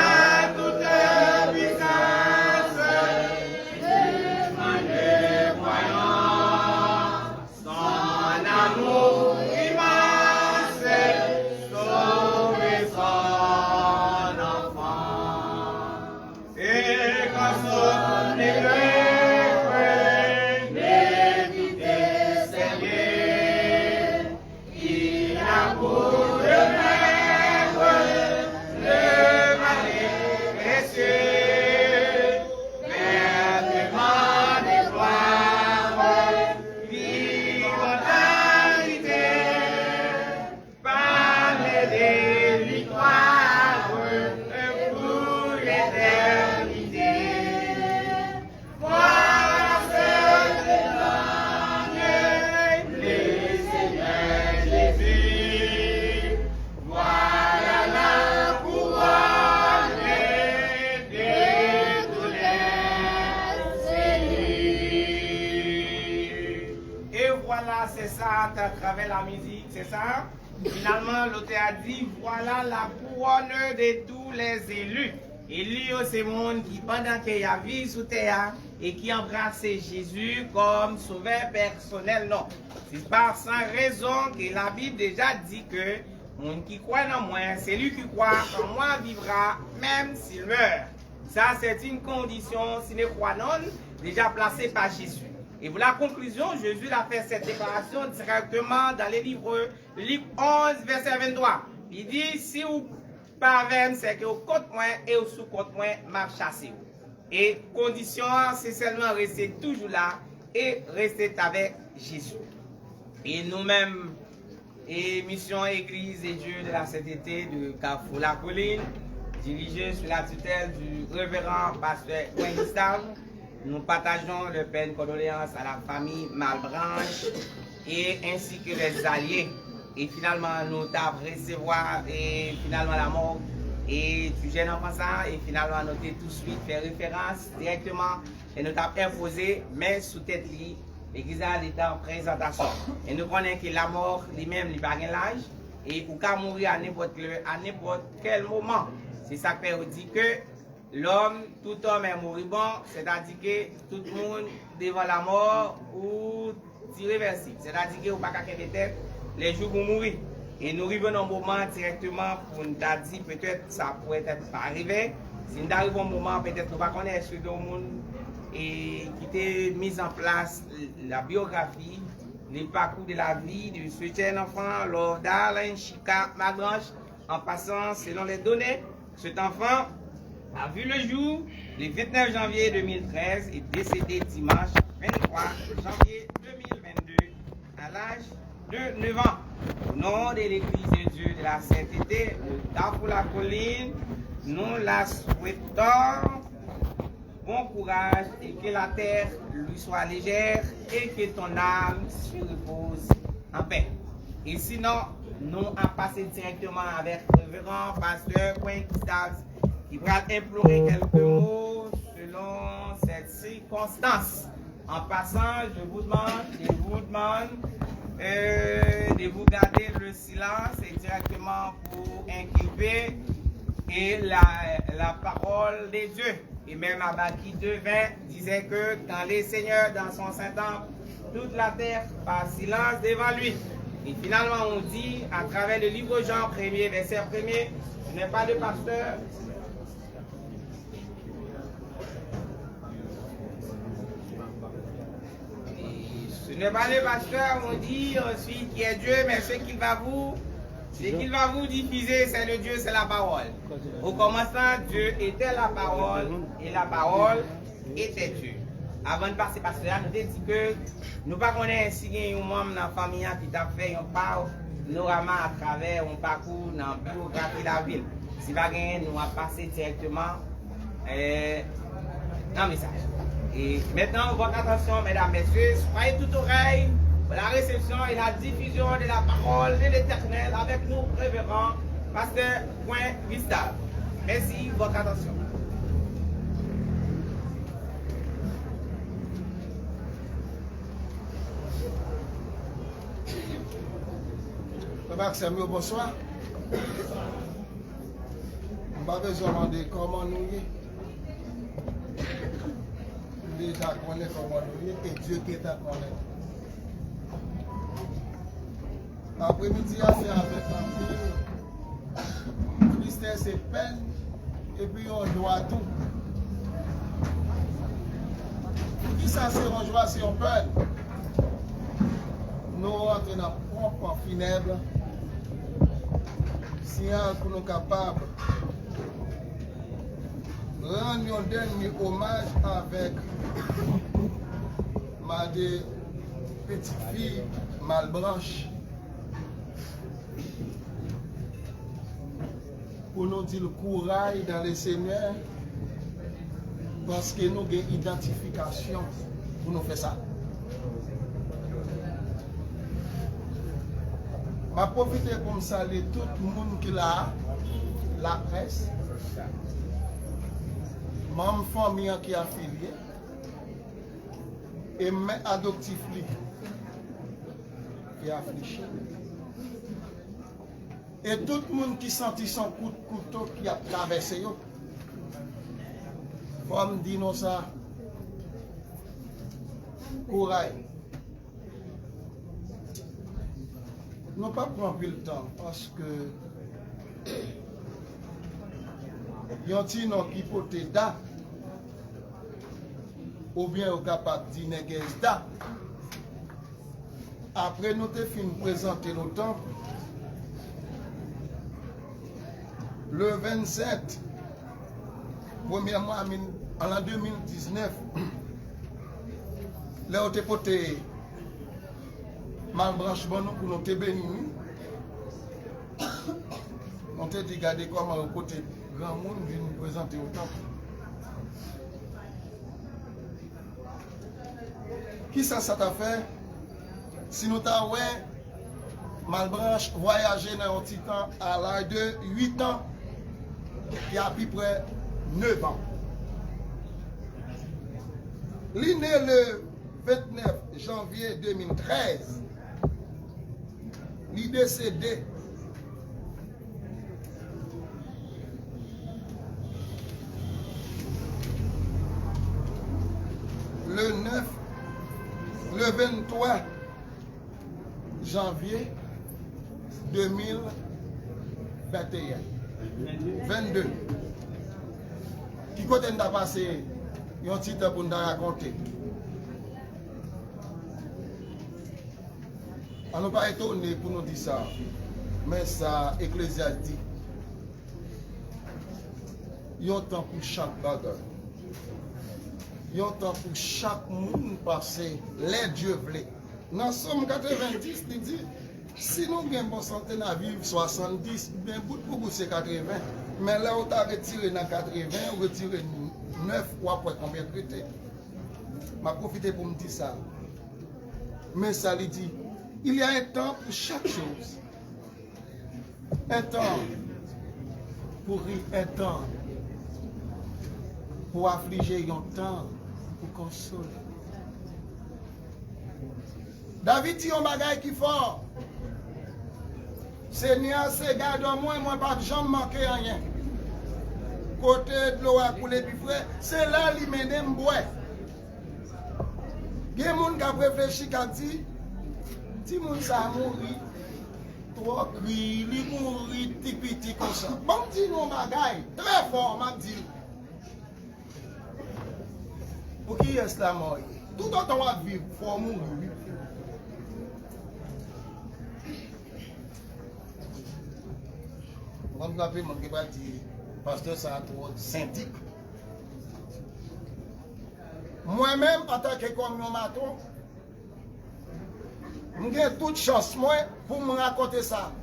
toute puissance, le voyant, son amour immense, sauver son enfant. Et quand son épreuve, l'éviter Seigneur, il a pour le maître le mal précieux, vertement déploie, vivant la vérité, parler des victoires pour l'éternité. Voilà ce témoigne le Seigneur Jésus. Voilà la couronne de tous les élus. Et voilà, c'est ça, à travers la musique, c'est ça. Finalement, l'auteur a dit, voilà la couronne de tous les élus. Élus, c'est monde qui, pendant qu'il a vie sous terre, et qui embrasse Jésus comme sauveur personnel, non. C'est pas sans raison que la Bible déjà dit que monde qui croit en moi, c'est lui qui croit en moi vivra, même s'il meurt. Ça, c'est une condition sine qua non déjà placée par Jésus. Et pour la conclusion, Jésus a fait cette déclaration directement dans les livres, le livre 11, verset 23. Il dit, si vous parvenez, c'est que vous compte moins et vous sous-compte moins, m'a chassé. Et condition, c'est seulement rester toujours là et rester avec Jésus. Et nous-mêmes, et mission Église et Dieu de la sainteté de Carrefour La Colline, dirigée sous la tutelle du révérend pasteur Winston, nous partageons le peine condoléances à la famille Malbranche et ainsi que les alliés. Et finalement, nous t'avons recevoir et finalement la mort et tu gênes enfant ça et finalement nous t'avons tout de suite fait référence directement et nous t'avons imposé mais sous tête li l'église est en présentation. Et nous connaissons que la mort lui-même n'est pas l'âge et pour qu'à mourir à n'importe quel moment. C'est ça que dit que l'homme, tout homme est moribond, c'est-à-dire que tout le monde devant la mort ou irréversible. C'est-à-dire que vous ne pouvez pas faire tête les jours pour mourir. Et nous arrivons un moment directement pour nous dire peut-être ça pourrait être pas arrivé. Si nous arrivons un moment, peut-être nous ne pouvons pas connaître ce monde et qui était mis en place la biographie, les parcours de la vie de ce jeune enfant, Lord Darlene Chika Malbranche, en passant selon les données, cet enfant a vu le jour le 29 janvier 2013 et décédé dimanche 23 janvier 2022 à l'âge de 9 ans. Au nom de l'Église de Dieu de la sainteté de Carrefour La Colline, nous la souhaitons bon courage et que la terre lui soit légère et que ton âme se repose en paix. Et sinon, nous allons passer directement avec le révérend pasteur Quentin qui va implorer quelques mots selon cette circonstance. En passant, je vous demande de vous garder le silence et directement pour inculper et la parole des dieux. Et même Abaki 2:20 disait que quand les seigneurs dans son Saint-Temple, toute la terre par silence devant lui. Et finalement on dit à travers le livre Jean 1er, verset 1er, ce n'est pas de pasteur. Ce n'est pas le pasteur, on dit ensuite qui est Dieu, mais ce qu'il va vous diffuser, c'est le Dieu, c'est la parole. Au commencement, Dieu était la parole et la parole était Dieu. Avant de passer par cela, nous avons dit que nous ne connaissons pas un membre dans la famille qui t'a fait un panorama à travers un parcours dans la biographie de la ville. Si pas gagner, nous allons passer directement un message. Et maintenant, votre attention, mesdames, messieurs, soyez tout oreilles pour la réception et la diffusion de la parole de l'Éternel avec nous, révérend pasteur Gustave. Merci de votre attention. Papa Samuel, bonsoir. Je n'ai pas besoin de demander comment nous y. Déjà connaît comment nous y et Dieu qui est à connaître. Après-midi, c'est avec un peu tristesse et peine, et puis on doit tout. Qui ça c'est en joie, c'est en peine? Nous rentrons dans le propre funèbre. Si nous sommes capables de rendre un dernier hommage avec ma petite fille Malbranche, pour nous dire le courage dans les seigneurs, parce que nous avons une identification pour nous faire ça. Je vais profiter pour me saluer tout le monde qui est là, la presse, ma famille qui est affiliée, et mes adoptifs qui est affligé. Et tout le monde qui sentit son coup de couteau qui a traversé, il faut me dire non ça, courage. Nous ne pas prendre plus le temps parce que il y a un petit nom qui peut être da ou bien au capable de dire da. Après nous te fin présenter nos temps le 27 premier mois en l'an 2019 là où te porté Malbranche bon pour nous te bénir. On te dit regardez comment au côté grand monde vient nous présenter au temple. Qui ça t'a fait? Si nous t'avons Malbranche voyager dans un petit temps à l'âge de 8 ans, il y a à peu près 9 ans. Il est né le 29 janvier 2013. Il est décédé le 23 janvier 2021. 22. Qui côté nous a passé un petit temps pour nous raconter. On n'a pas étonné pour nous dire ça, mais ça, Ecclésiaste dit, il y a un temps pour chaque bagarre. Il y a un temps pour chaque monde passer, les dieux voulaient. Dans Somme 90, il dit, si nous avons une bonne santé dans la vie, 70, bien bout pour bout c'est 80. Mais là où tu as retiré dans 80, ou retiré 9 ou après combien de traités. Je vais profiter pour me dire ça. Mais ça lui dit, Il y a un temps pour chaque chose. Un temps pour rire, un temps pour affliger, un temps pour consoler. David dit un bagage qui fort. Seigneur, c'est garde moi pas jamais manquer rien. Côté de l'eau à couler puis frère, c'est là li mène m'bois. Il y a des gens qui ont réfléchi qui dit moun ça mourir. Toi cri, li mourir petit comme ça. Bon dit non bagay, très fort m'a dit. Pour qui est la mort? Tout autant on va vivre, faut mourir. On va appeler mon gars dit pasteur ça a trop syndic. Moi-même en tant que communion maton, j'ai toute chance moi pour me raconter ça.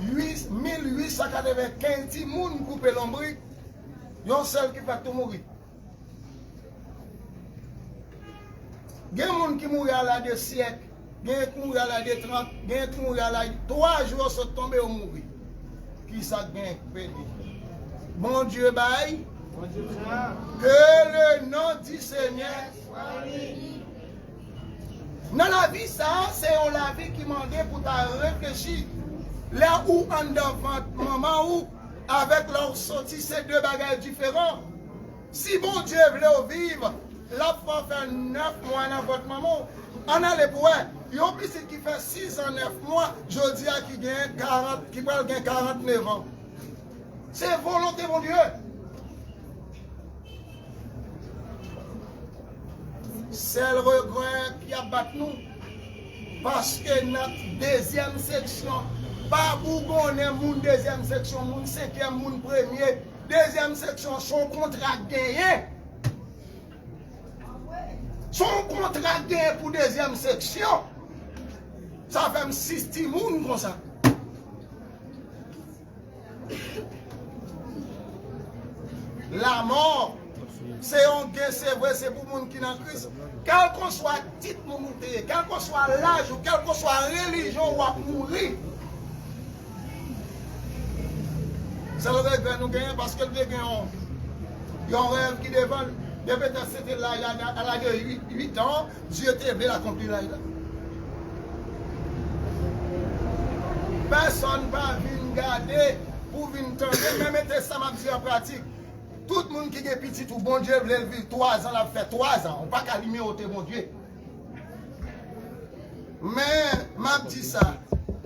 1895 personnes coupé l'ombric, il y a un seul qui fait tout mourir. Il y a des gens qui mourent à l'âge de siècle, il y a des gens qui mourent à l'âge de 30, il y a des gens qui mourent à l'âge de 3 jours sont tombés au mourir. Qui ça gagne pédé? Bon Dieu baille, que le nom du Seigneur soit béni. Dans la vie, ça, c'est la vie qui m'a dit pour réfléchir. Là où en devant maman ou avec leur sortie, c'est deux bagages différents. Si bon Dieu voulait vivre, la femme fait 9 mois dans votre maman, on a les poètes. Il y a un petit qui fait 6 ans, 9 mois, je dis à qui gagne 40, qui va gagner 49 ans. C'est volonté, mon Dieu. C'est le regret qui a battu nous. Parce que notre deuxième section, pas bougonner mon deuxième section, mon cinquième, mon premier, deuxième section, son contrat gagné. Son contrat gagné pour deuxième section. Ça fait 6 petits mouns comme ça. La mort, c'est un gain, c'est vrai, c'est pour les gens qui sont en crise. Quel qu'on soit titre, quel qu'on soit l'âge, ou quel qu'on soit religion, on va mourir. C'est le regret nous gagnons parce que nous gagnons. Il y a un rêve qui devant. Peut-être c'était là, à l'âge de 8 ans, Dieu était venu l'accomplir là. Personne ne va venir garder pour venir tendre, même ça m'a dit en pratique. Tout le monde qui est petit, tout bon Dieu veut vivre 3 ans, l'a fait 3 ans. On ne peut pas calmer au bon Dieu. Mais, m'a dit ça,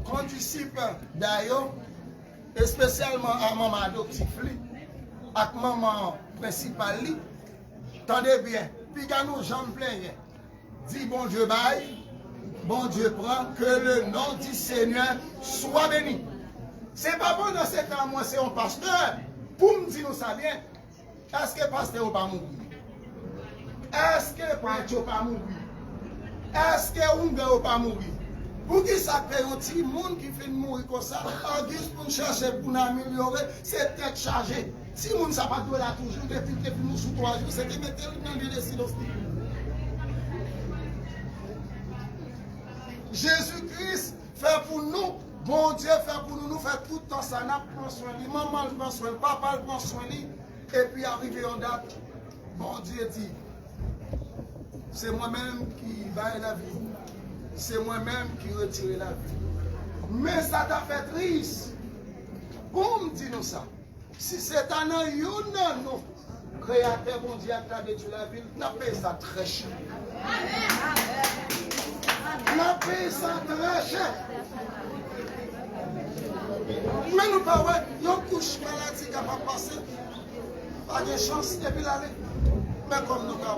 condisciple d'ailleurs, et spécialement à maman adoptif, à maman principale, tendez bien, puis quand nous jambes pleines, dit bon Dieu baille, bon Dieu prend, que le nom du Seigneur soit béni. C'est pas bon dans ce temps, moi c'est un pasteur, pour me dire nous ça bien. Est-ce que le pasteur n'a pas mourir? Est-ce que le prêtre n'a pas mourir? Est-ce que le Hongre n'a pas mourir? Pour qui ça fait un petit monde qui fait mourir comme ça? En guise pour chercher, pour nous améliorer, c'est tête chargée. Si le monde n'a pas de là toujours, depuis que nous sous 3 jours, c'est de mettre le dans le silence. Jésus-Christ fait pour nous, bon Dieu fait pour nous, nous fait tout le temps ça, nous prend soin de lui, maman prend soin de lui, papa prend soin de lui. Et puis arrivé en date, bon Dieu dit, c'est moi-même qui baille la vie. C'est moi-même qui retire la vie. Mais ça t'a fait triste. Comme dit-nous ça? Si c'est un non, créateur bon Dieu a détruit la vie, n'a payé ça très cher. N'a payé ça très cher. Mais nous pas ouais, il y a une couche maladie qui va passer. Pas de chance et puis l'aller. Mais comme nous pas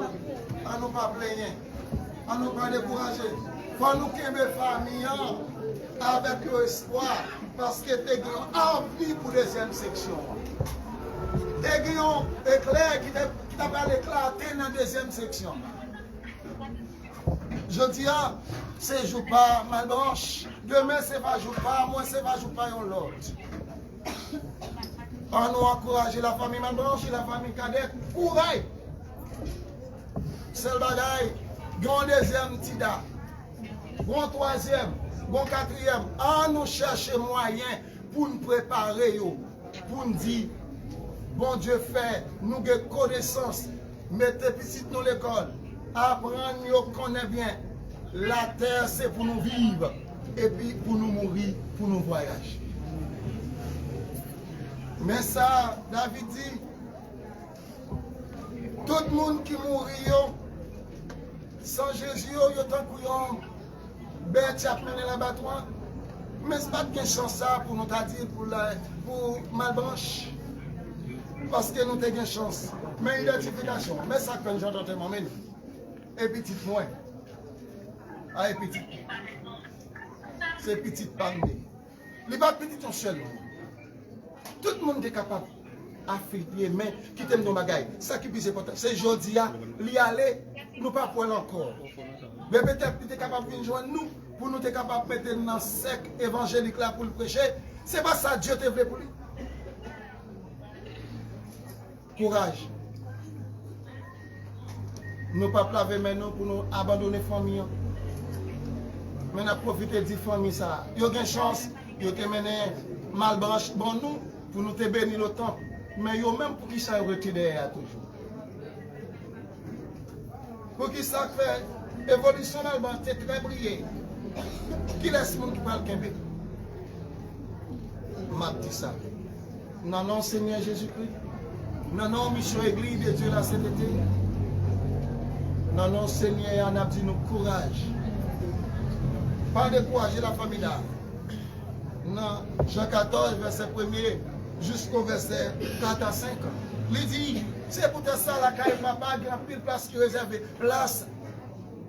on nous pas plaigner, on nous pas décourager. Faut nous qu'aimer famille avec espoir parce que t'es grand envie pour deuxième section. T'es grand éclair qui t'a pas éclaté dans la deuxième section. Je dis c'est jour pas mal branche. Demain c'est pas jour pas, moi c'est pas jour pas l'autre. On nous encourage la famille Malbranche et la famille Cadette. Courage! C'est le bagaille. Grand deuxième Tida. Grand troisième. Bon quatrième, à nous chercher moyen pour nous préparer, pour nous dire, bon Dieu fait, nous avons connaissance, mettez petit dans l'école, apprendre, nous connaissons bien. La terre, c'est pour nous vivre, et puis pour nous mourir, pour nous voyager. Mais ça, David dit, tout le monde qui mourit, sans Jésus, il y a tant que bête qui a mené l'abattoir. Mais ce n'est pas de chance ça pour nous dire pour Malbranche. Parce que nous avons une chance. Mais identification, mais ça quand j'entends mon menu. Et petit moins. Ah, et petit. C'est petit pandé. Il n'est pas petit en seul. Tout le monde est capable d'afficher, mais qui t'aime nos bagailles. Ça qui est important. C'est aujourd'hui, l'y aller, nous pas pour encore. Mais peut-être que tu es capable de joindre nous, pour nous être capable de mettre dans le sec évangélique là pour le prêcher. C'est pas ça Dieu te veut pour lui. Courage. Nous ne pas laver maintenant pour nous abandonner la famille. Mais nous profiter de la famille. Il y a une chance, il y a mené Malbranche bon nous, pour nous te bénir le temps. Mais il y a même pour qui ça retiré toujours. Pour qui ça fait évolution Malbranche, c'est très brillé. Qui laisse le monde qui parle Kembe? M'a dit ça. Non, non, Seigneur Jésus-Christ. Non, non, mission Église de Dieu la sainteté. Non, non, Seigneur, on a dit nous courage. Pas décourager la famille là. Non, Jean 14, verset 1er, jusqu'au verset 4 à 5. Il dit, c'est pour ça la caille papa, il y a pile place qui est réservée. Place,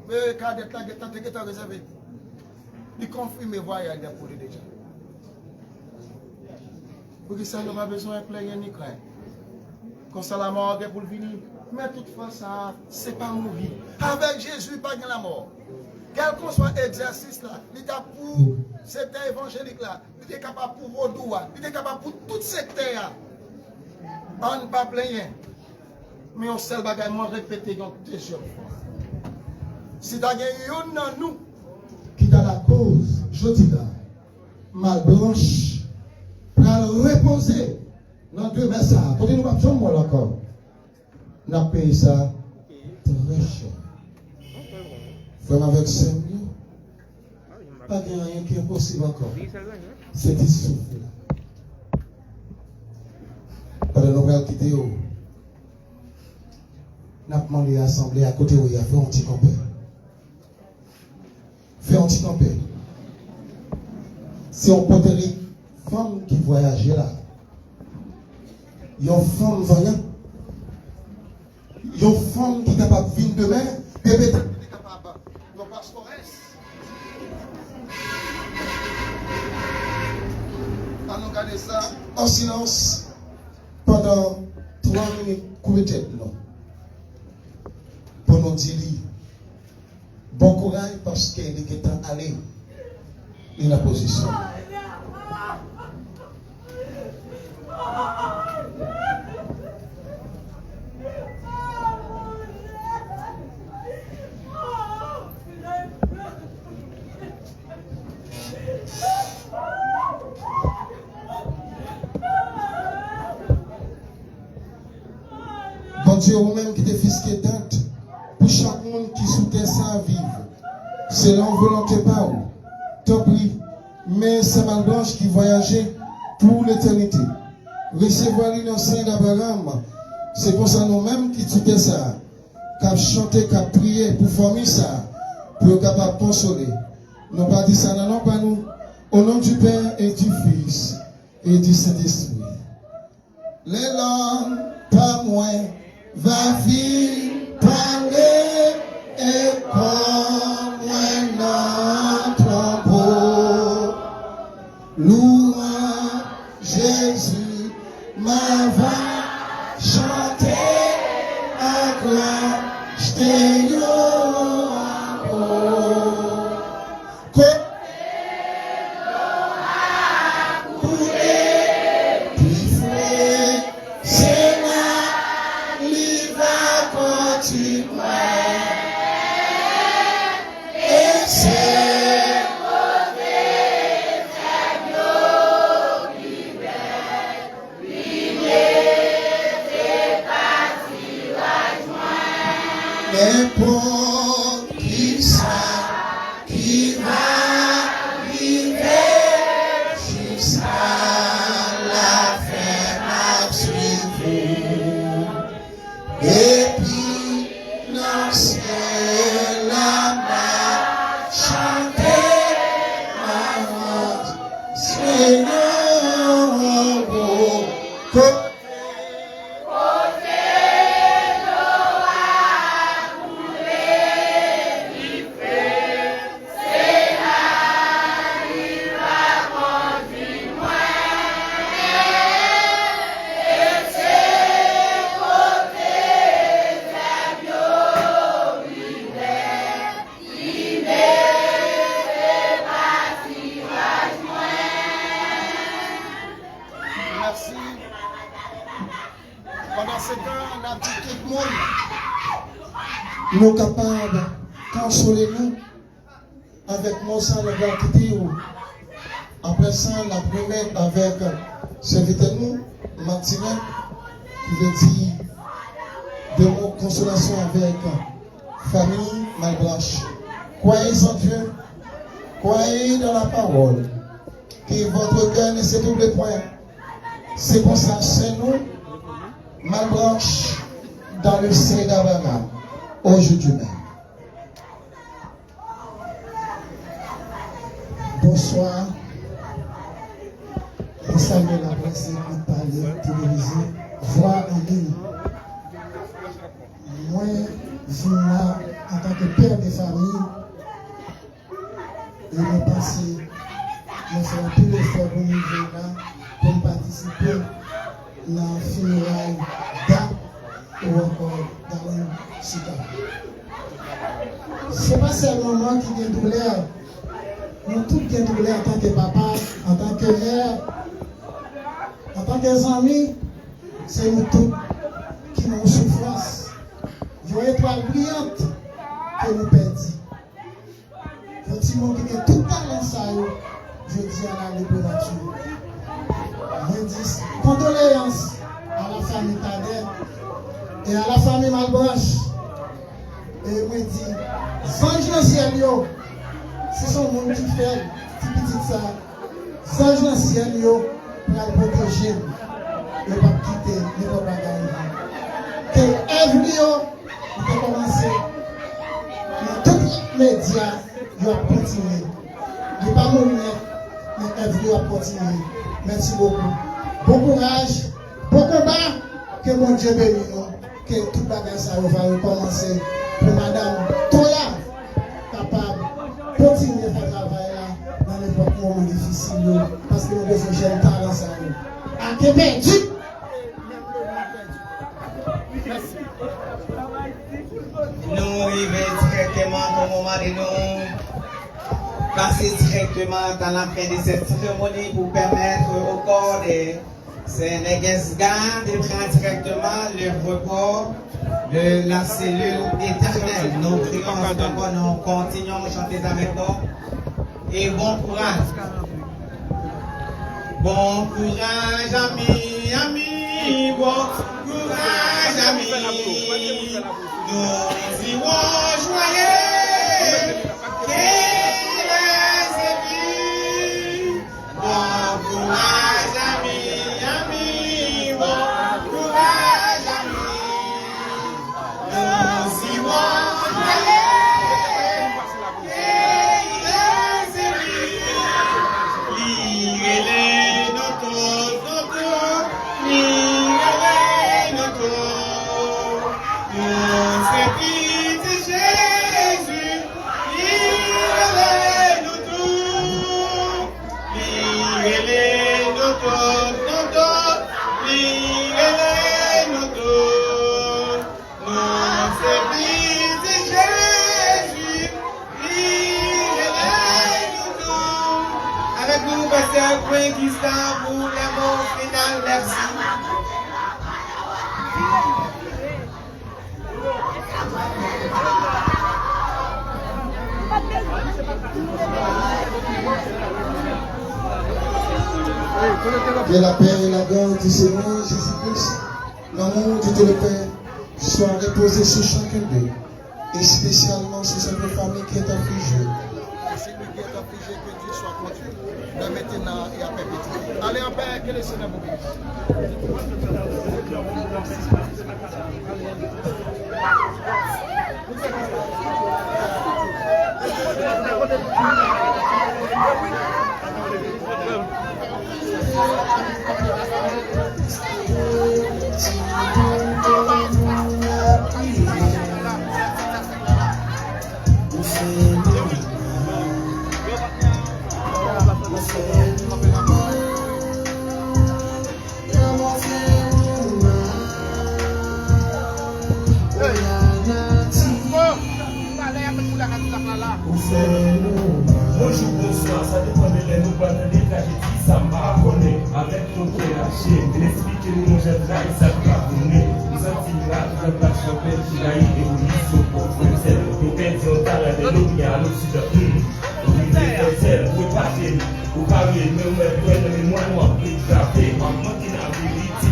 mais quand il est réservé. Il confirme mes voyages pour lui déjà. Pour que ça n'a pas besoin de plaire ni craindre. Quand ça la mort est pour venir. Mais toutefois, ça, c'est pas mourir. Avec Jésus, pas de la mort. Quel qu'on soit exercice là, il est pour secteur évangélique là, il est capable pour Vaudoua, il est capable pour tout secteur. On ne pas plaigner. Mais on seul bagaille, moi répéter donc deuxième fois. Si tu as une dans nous, qui dans la cause, je dis là, Malbranche, pour reposer dans deux messages. Pour nous pas moi encore. On a payé ça très cher. Vraiment avec 5 millions, pas de rien qui est possible encore. C'est du souffle. Pendant que nous allons quitter, nous avons demandé à l'Assemblée à côté où il y a fait un petit campé. Fait un petit campé. Si on peut dire femme qui voyageait là, il y a une femme voyante, il y a une femme qui est capable de venir demain, bébé est capable de pastoresse. On nous garder ça en silence pendant 3 minutes, couper tête non. Pour nous dire bon courage parce qu'il est temps d'aller dans la position. Bon Dieu, vous-même qui êtes fils qui est tente, pour chaque monde qui soutient ça vivre, c'est l'en volonté pas où. Tant pis, mais c'est Malbranche qui voyageait pour l'éternité. Recevoir l'innocent d'Abraham, c'est pour ça nous-mêmes qui soutient ça, qu'à chanter, qu'à prier pour former ça, pour être capable de consoler. Nous pas dit ça, non, pas nous. Au nom du Père et du Fils et du Saint-Esprit. Les langues, pas moins, va vivre, parler et comme un tombeau. Louange Jésus, ma va chanter à gloire, je t'ai qui va arriver jusqu'à la fin m'a suivi. Et puis, dans le ciel, là-bas, chanter ma voix, Seigneur, côté. Merci. Pendant ce temps, on a dit tout le monde. Nous sommes capables de consoler nous avec mon sang de gratitude. Après ça, la première avec serviteur nous, Martinet, qui veut dire de mots consolation avec famille Malblanche. Croyez en Dieu, croyez dans la parole, que votre cœur ne se double point. C'est pour ça, c'est nous, Malblanche, dans le sein d'Abraham, aujourd'hui même. Bonsoir. Et saluer la presse qui parle télévisée, voix en ligne. Moi, je là en tant que père de famille, et je pense que je ferai tout l'effort pour nous là, pour participer dans le funérail d'A ou encore dans le Sika. Ce n'est pas seulement moi qui ai douleur. Nous tous qui avons douleur en tant que papa, en tant que mère, en tant qu'amis, c'est nous tous qui avons souffrance. Il y a une étoile brillante que nous perdons. Le petit monde qui a tout talent, ça, je dis à la libérature. Je dis condoléances à la famille Tadet et à la famille Malbranche. Et je dis, ange dans le ciel, c'est son monde qui fait, petit petit ça. Ange dans le ciel, pour la protéger, ne pas quitter, ne pas gagner. Que Ève, il peut commencer. Mais tous les médias, ils vont continuer. Il n'est pas mourir, mais Ève va continuer. Merci beaucoup. Bon courage, bon combat, que mon Dieu bénisse nous, que tout le bagage ça va recommencer. Pour Madame Toya, capable de continuer à faire le travail là, dans les moments difficiles, parce que nous devons gérer le talent ça. À Québec, nous arrivons directement au moment de nous passer directement dans la fin de cette cérémonie pour permettre au corps de Sénégasgan de prendre directement le repos de la cellule éternelle. Nous prions encore, nous continuons à chanter avec nous. Et bon courage. Bon courage, amis, amis, bon courage, amis. Nous irons joyeux, qu'il est élu. Bon courage, amis, amis, bon courage, amis. Nous irons joyeux, qu'il est élu. Lirez-les, nos tours, lirez-les, nos tours. Nous c'est Jésus, lirez-les, nos tours. Lirez-les, nos tours, lirez-les, nos tours. Nous c'est Jésus, lirez-les, nos tours. Avec nous, pasteur Quentin pour les mots finaux, merci. Que la paix et la grâce du Seigneur Jésus-Christ, l'amour de Dieu le Père, soit reposé sur chacun d'eux, et spécialement sur cette famille qui est affligée. c'est lui qui est affligé, que Dieu soit conduit de maintenant et à perpétuité. Allez en paix, que le Seigneur vous bénisse. Bonjour, bonsoir, ça dépend de l'aide ou pas de l'état, j'ai dit ça m'a abonné. Avec ton cœur haché, l'esprit que nous jette là, il s'est abonné. Nous sommes là, nous sommes là, sur le qui a eu évolution pour frère. Nous perdons ta la de l'eau, il y a l'Occident. Nous vivons celle, vous partez, vous parlez, mais vous êtes loin de mémoire, noire, vous êtes gravé. En manquant la vérité,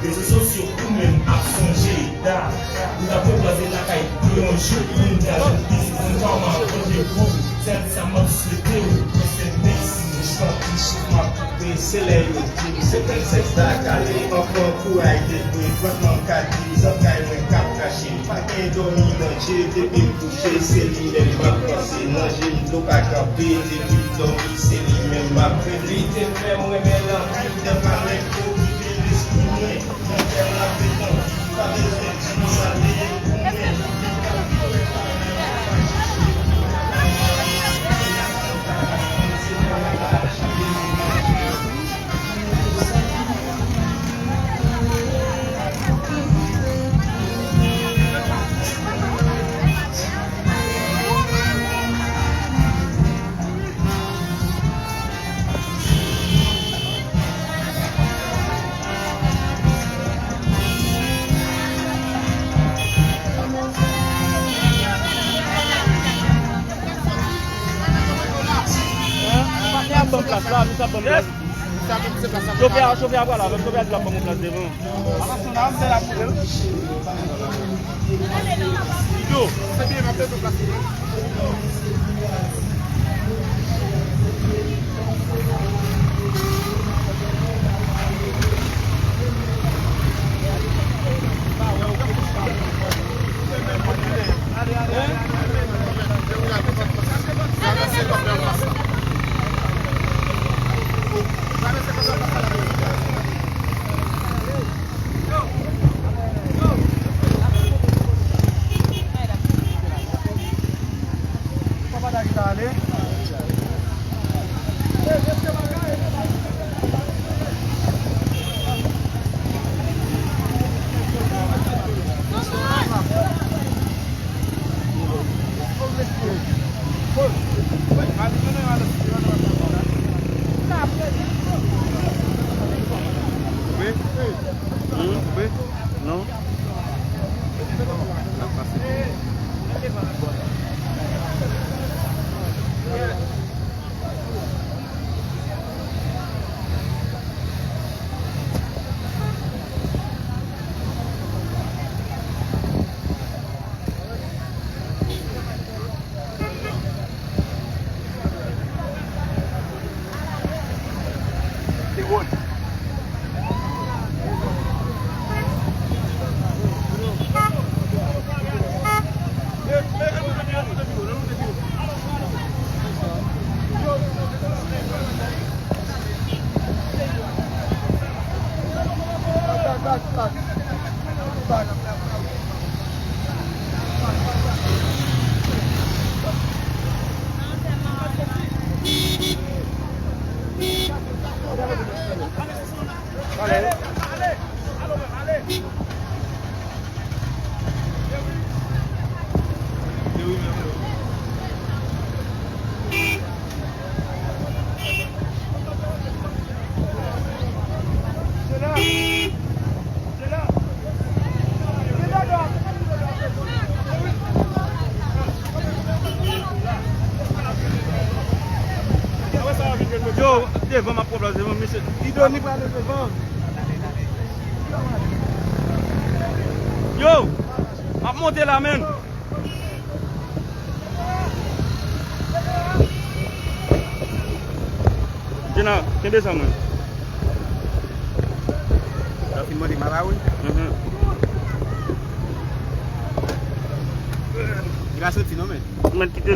les réseaux sociaux, vous-même, à songer. Vous avez posé la caille, puis on joue, une gage, on tombe en projet vous. Ça m'a souhaité, c'est merci. Je t'en prie, sur ma poupée, c'est les youtubes, c'est comme sexe d'acalé. Encore courage de bruit, quand mon caddie, ça caille mon cap caché. Pas qu'un dormi dans j'ai depuis me coucher, c'est lui même m'a passé. Non, j'ai mis l'eau pas camper, depuis dormi, c'est lui même m'a prévu. T'es fait, moi, mais l'envie de parler pour vider l'esprit. Mon père l'a fait tant, pas besoin de nous saluer pour moi. Bonne place là, nous sommes bonne place. Chauffeur, voilà, le chauffeur de la bonne place devant. C'est la poubelle. Ido, c'est bien, on peut se placer. Non. Yo, devant ma propre devant monsieur. Il doit n'y pas aller devant. Yo, à monter la main. Jenna, qu'est-ce que ça moi? Tu as filmé des Malawi? Il a sorti, non mais? Je vais quitter.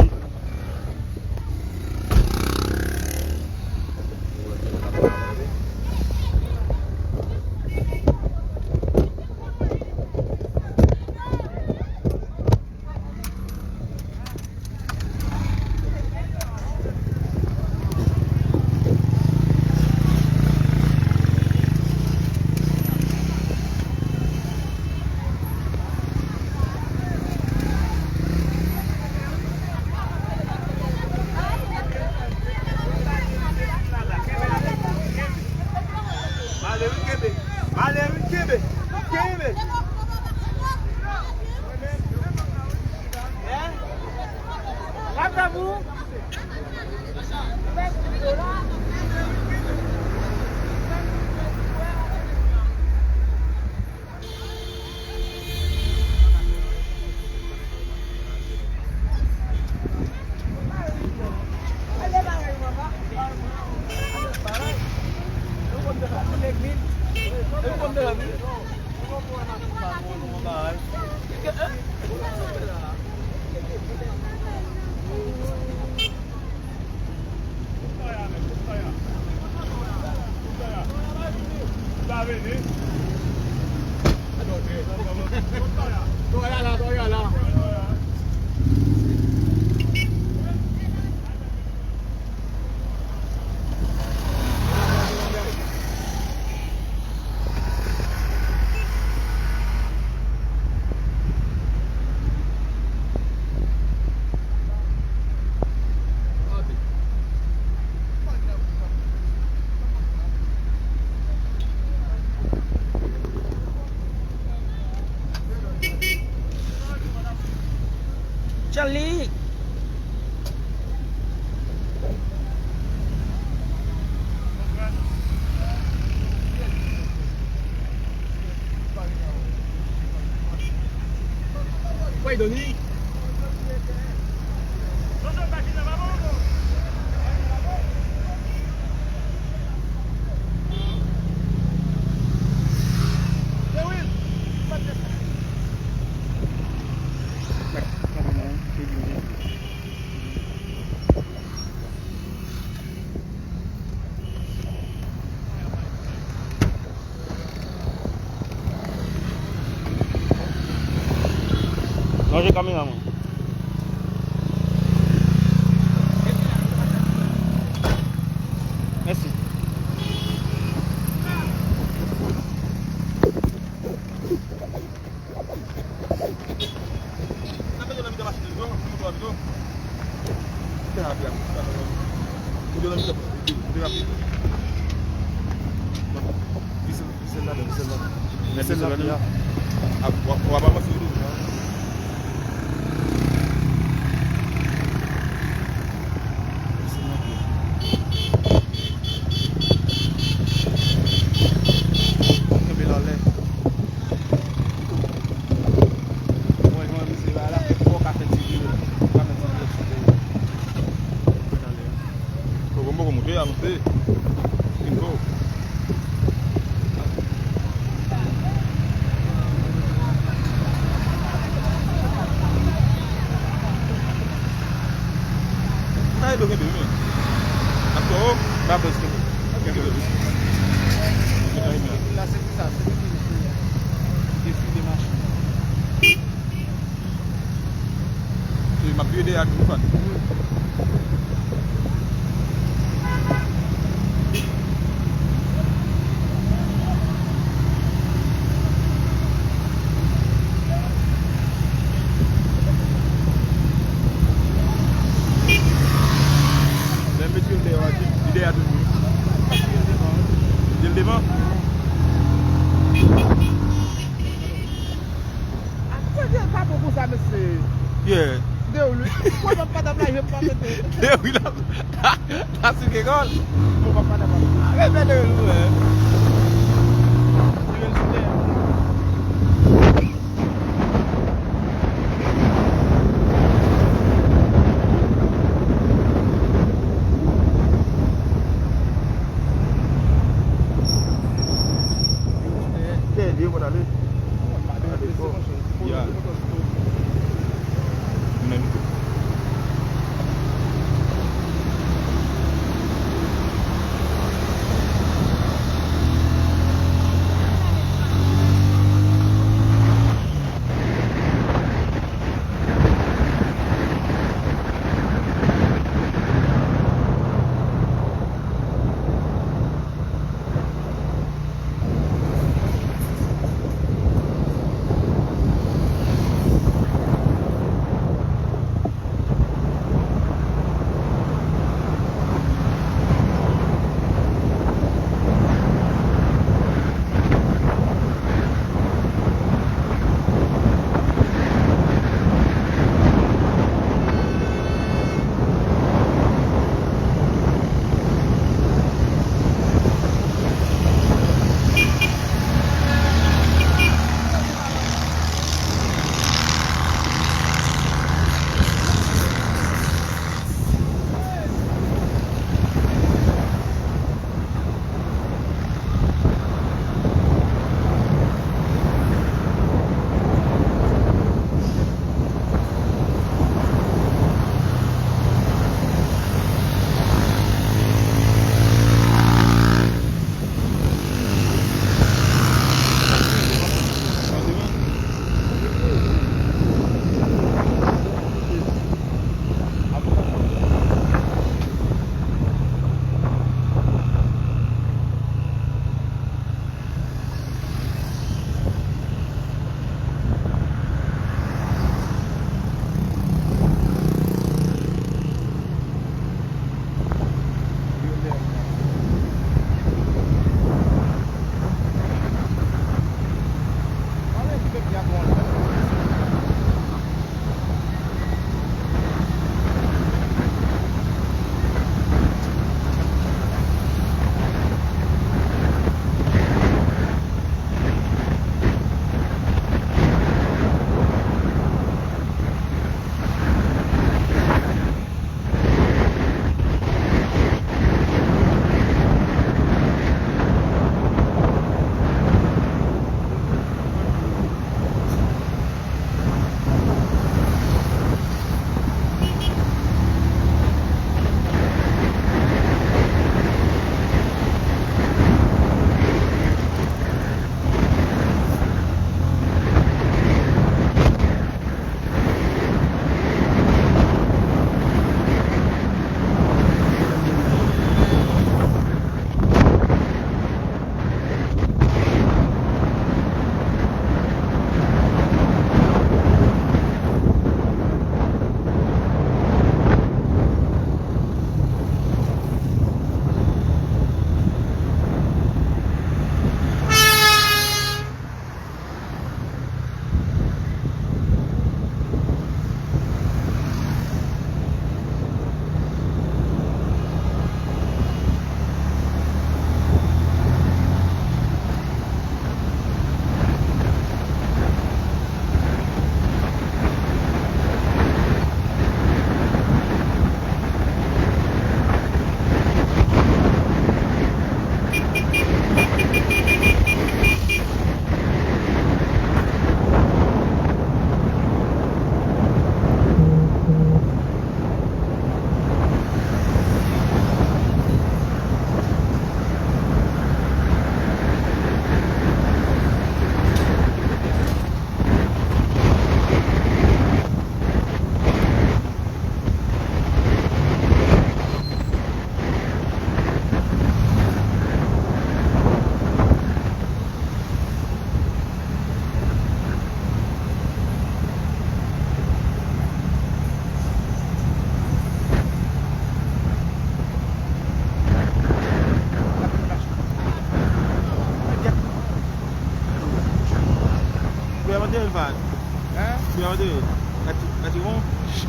Charlie! Vai, Doni! Non, j'ai caméra, moi. Merci. Yeah. Deu, pode para dar pra gente para meter. Deu, ele assim que gol. Vou para dar para. É melhor, não é?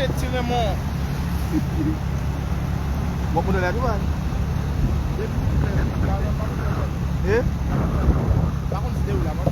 petit Raymond. Bon, pour de la douane. Eh? Par contre, c'était où là-bas?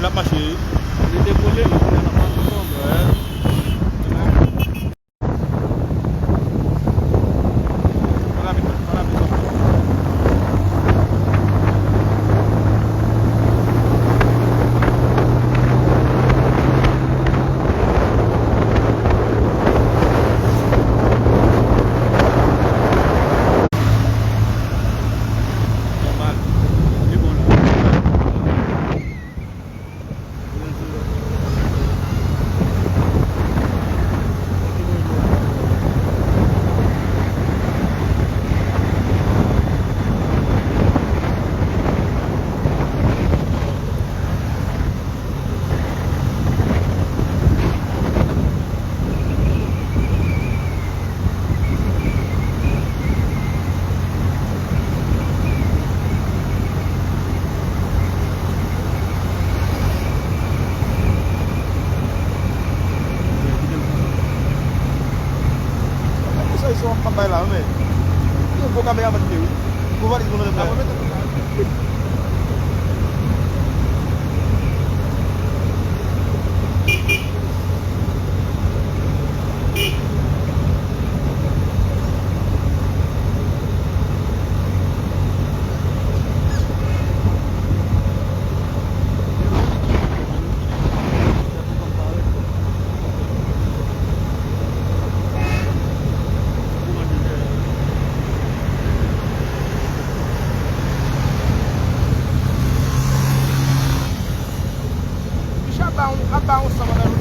la marché. Il est décollé, mais il n'a pas de forme. Sampai lah, itu bukan yang penting. Gua di mana tu? Abang sama dah ni.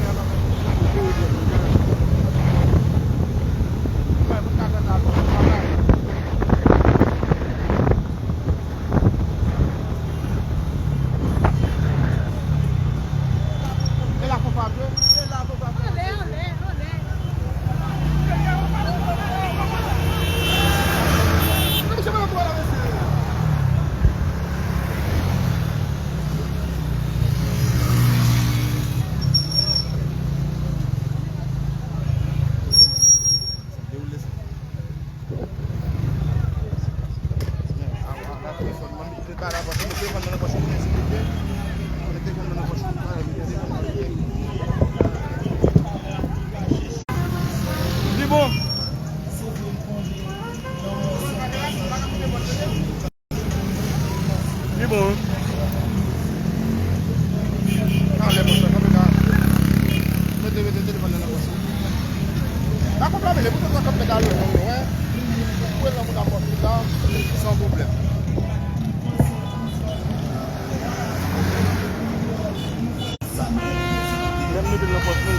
Sans problème. Même nous de la poisson,